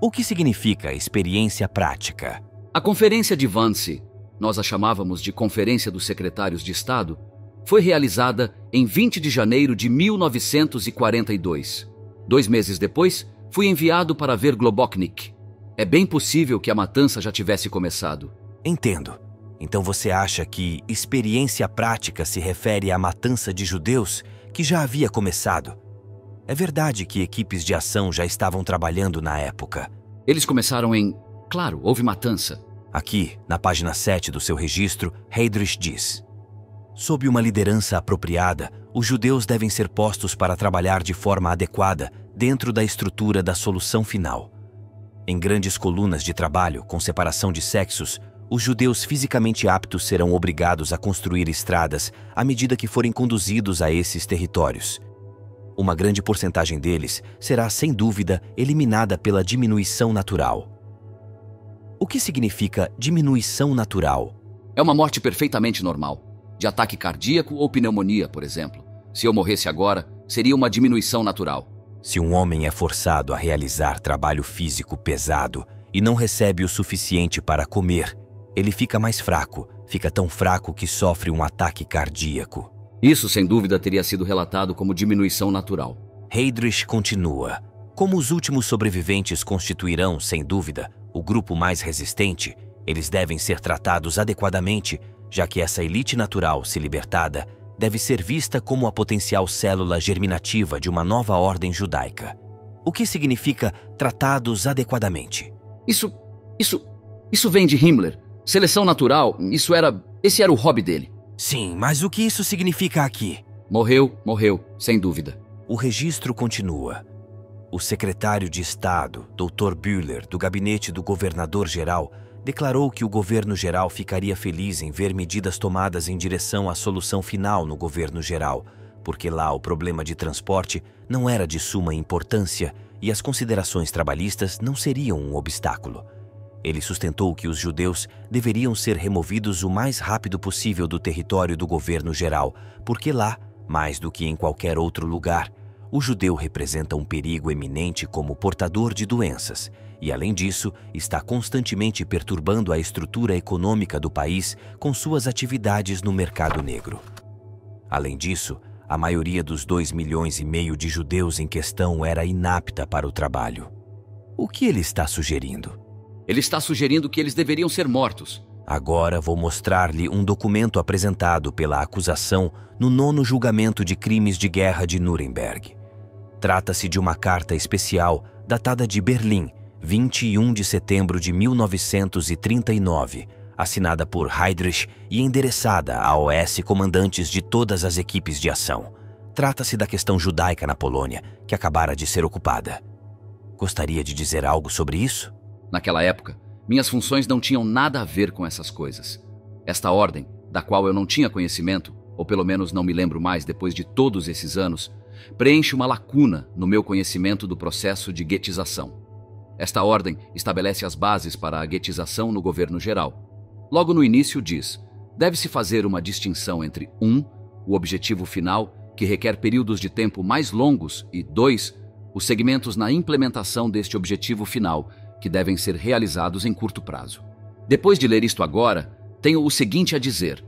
O que significa experiência prática? A Conferência de Wannsee, nós a chamávamos de Conferência dos Secretários de Estado, foi realizada em 20 de janeiro de 1942. 2 meses depois, fui enviado para ver Globoknik. É bem possível que a matança já tivesse começado. Entendo. Então você acha que experiência prática se refere à matança de judeus que já havia começado? É verdade que equipes de ação já estavam trabalhando na época. Eles começaram em... Claro, houve matança. Aqui, na página 7 do seu registro, Heydrich diz: sob uma liderança apropriada, os judeus devem ser postos para trabalhar de forma adequada dentro da estrutura da solução final. Em grandes colunas de trabalho, com separação de sexos, os judeus fisicamente aptos serão obrigados a construir estradas à medida que forem conduzidos a esses territórios. Uma grande porcentagem deles será, sem dúvida, eliminada pela diminuição natural. O que significa diminuição natural? É uma morte perfeitamente normal. De ataque cardíaco ou pneumonia, por exemplo. Se eu morresse agora, seria uma diminuição natural. Se um homem é forçado a realizar trabalho físico pesado e não recebe o suficiente para comer, ele fica mais fraco, fica tão fraco que sofre um ataque cardíaco. Isso, sem dúvida, teria sido relatado como diminuição natural. Heydrich continua: como os últimos sobreviventes constituirão, sem dúvida, o grupo mais resistente, eles devem ser tratados adequadamente, já que essa elite natural, se libertada, deve ser vista como a potencial célula germinativa de uma nova ordem judaica. O que significa tratados adequadamente? Isso vem de Himmler. Seleção natural, esse era o hobby dele. Sim, mas o que isso significa aqui? Morreu, sem dúvida. O registro continua. O secretário de Estado, Dr. Bühler, do gabinete do governador-geral, declarou que o governo-geral ficaria feliz em ver medidas tomadas em direção à solução final no governo-geral, porque lá o problema de transporte não era de suma importância e as considerações trabalhistas não seriam um obstáculo. Ele sustentou que os judeus deveriam ser removidos o mais rápido possível do território do governo-geral, porque lá, mais do que em qualquer outro lugar, o judeu representa um perigo eminente como portador de doenças e, além disso, está constantemente perturbando a estrutura econômica do país com suas atividades no mercado negro. Além disso, a maioria dos 2,5 milhões de judeus em questão era inapta para o trabalho. O que ele está sugerindo? Ele está sugerindo que eles deveriam ser mortos. Agora vou mostrar-lhe um documento apresentado pela acusação no 9º julgamento de crimes de guerra de Nuremberg. Trata-se de uma carta especial datada de Berlim, 21 de setembro de 1939, assinada por Heydrich e endereçada a OS comandantes de todas as equipes de ação. Trata-se da questão judaica na Polônia, que acabara de ser ocupada. Gostaria de dizer algo sobre isso? Naquela época, minhas funções não tinham nada a ver com essas coisas. Esta ordem, da qual eu não tinha conhecimento, ou pelo menos não me lembro mais depois de todos esses anos, preenche uma lacuna no meu conhecimento do processo de guetização. Esta ordem estabelece as bases para a guetização no governo geral. Logo no início diz: deve-se fazer uma distinção entre 1. O objetivo final, que requer períodos de tempo mais longos, e 2. Os segmentos na implementação deste objetivo final, que devem ser realizados em curto prazo. Depois de ler isto agora, tenho o seguinte a dizer: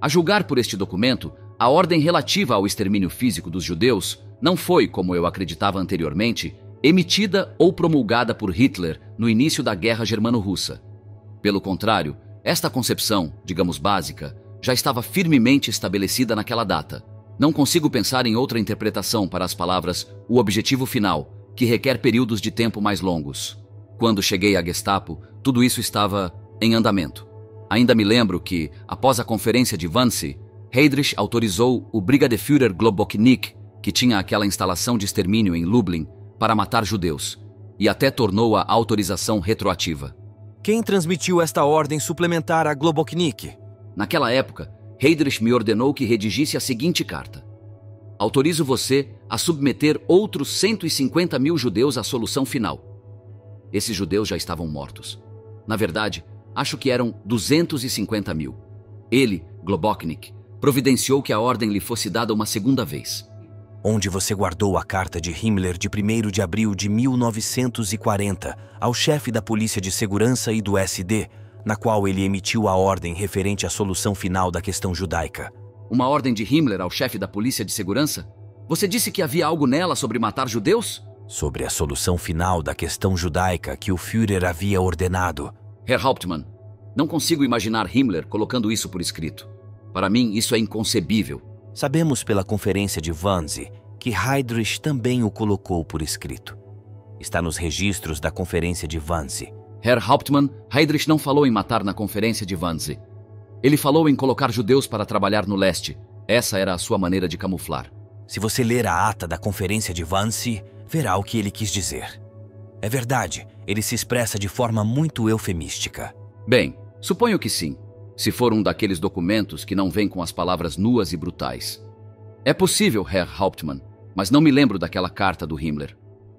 a julgar por este documento, a ordem relativa ao extermínio físico dos judeus não foi, como eu acreditava anteriormente, emitida ou promulgada por Hitler no início da Guerra Germano-Russa. Pelo contrário, esta concepção, digamos básica, já estava firmemente estabelecida naquela data. Não consigo pensar em outra interpretação para as palavras "o objetivo final", que requer períodos de tempo mais longos. Quando cheguei à Gestapo, tudo isso estava em andamento. Ainda me lembro que, após a conferência de Wannsee, Heydrich autorizou o Brigadeführer Globoknik, que tinha aquela instalação de extermínio em Lublin, para matar judeus, e até tornou a autorização retroativa. Quem transmitiu esta ordem suplementar a Globoknik? Naquela época, Heydrich me ordenou que redigisse a seguinte carta: autorizo você a submeter outros 150 mil judeus à solução final. Esses judeus já estavam mortos. Na verdade, acho que eram 250 mil. Ele, Globoknik, providenciou que a ordem lhe fosse dada uma segunda vez. Onde você guardou a carta de Himmler de 1º de abril de 1940 ao chefe da Polícia de Segurança e do SD, na qual ele emitiu a ordem referente à solução final da questão judaica? Uma ordem de Himmler ao chefe da Polícia de Segurança? Você disse que havia algo nela sobre matar judeus? Sobre a solução final da questão judaica que o Führer havia ordenado. Herr Hauptmann, não consigo imaginar Himmler colocando isso por escrito. Para mim, isso é inconcebível. Sabemos pela conferência de Wannsee que Heydrich também o colocou por escrito. Está nos registros da conferência de Wannsee. Herr Hauptmann, Heydrich não falou em matar na conferência de Wannsee. Ele falou em colocar judeus para trabalhar no leste. Essa era a sua maneira de camuflar. Se você ler a ata da conferência de Wannsee, verá o que ele quis dizer. É verdade, ele se expressa de forma muito eufemística. Bem, suponho que sim, se for um daqueles documentos que não vem com as palavras nuas e brutais. É possível, Herr Hauptmann, mas não me lembro daquela carta do Himmler.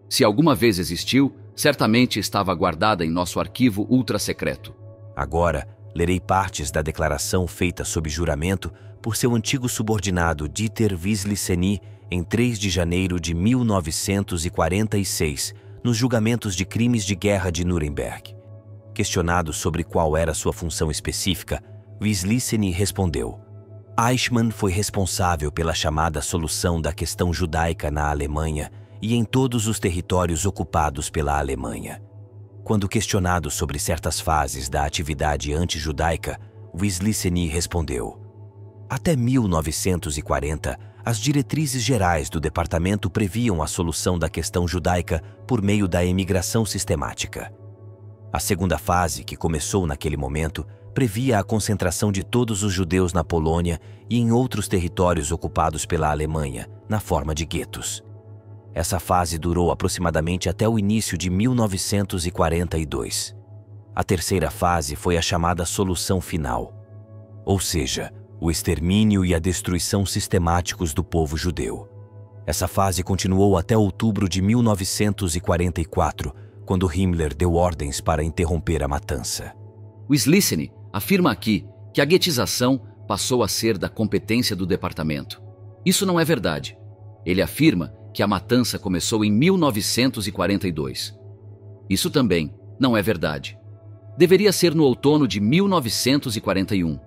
Se alguma vez existiu, certamente estava guardada em nosso arquivo ultra-secreto. Agora, lerei partes da declaração feita sob juramento por seu antigo subordinado Dieter Wisliceny em 3 de janeiro de 1946, nos julgamentos de crimes de guerra de Nuremberg. Questionado sobre qual era sua função específica, Wisliceny respondeu: Eichmann foi responsável pela chamada solução da questão judaica na Alemanha e em todos os territórios ocupados pela Alemanha. Quando questionado sobre certas fases da atividade anti-judaica, Wisliceny respondeu: até 1940, as diretrizes gerais do departamento previam a solução da questão judaica por meio da emigração sistemática. A segunda fase, que começou naquele momento, previa a concentração de todos os judeus na Polônia e em outros territórios ocupados pela Alemanha, na forma de guetos. Essa fase durou aproximadamente até o início de 1942. A terceira fase foi a chamada solução final, ou seja, o extermínio e a destruição sistemáticos do povo judeu. Essa fase continuou até outubro de 1944, quando Himmler deu ordens para interromper a matança. Wisliceny afirma aqui que a guetização passou a ser da competência do departamento. Isso não é verdade. Ele afirma que a matança começou em 1942. Isso também não é verdade. Deveria ser no outono de 1941.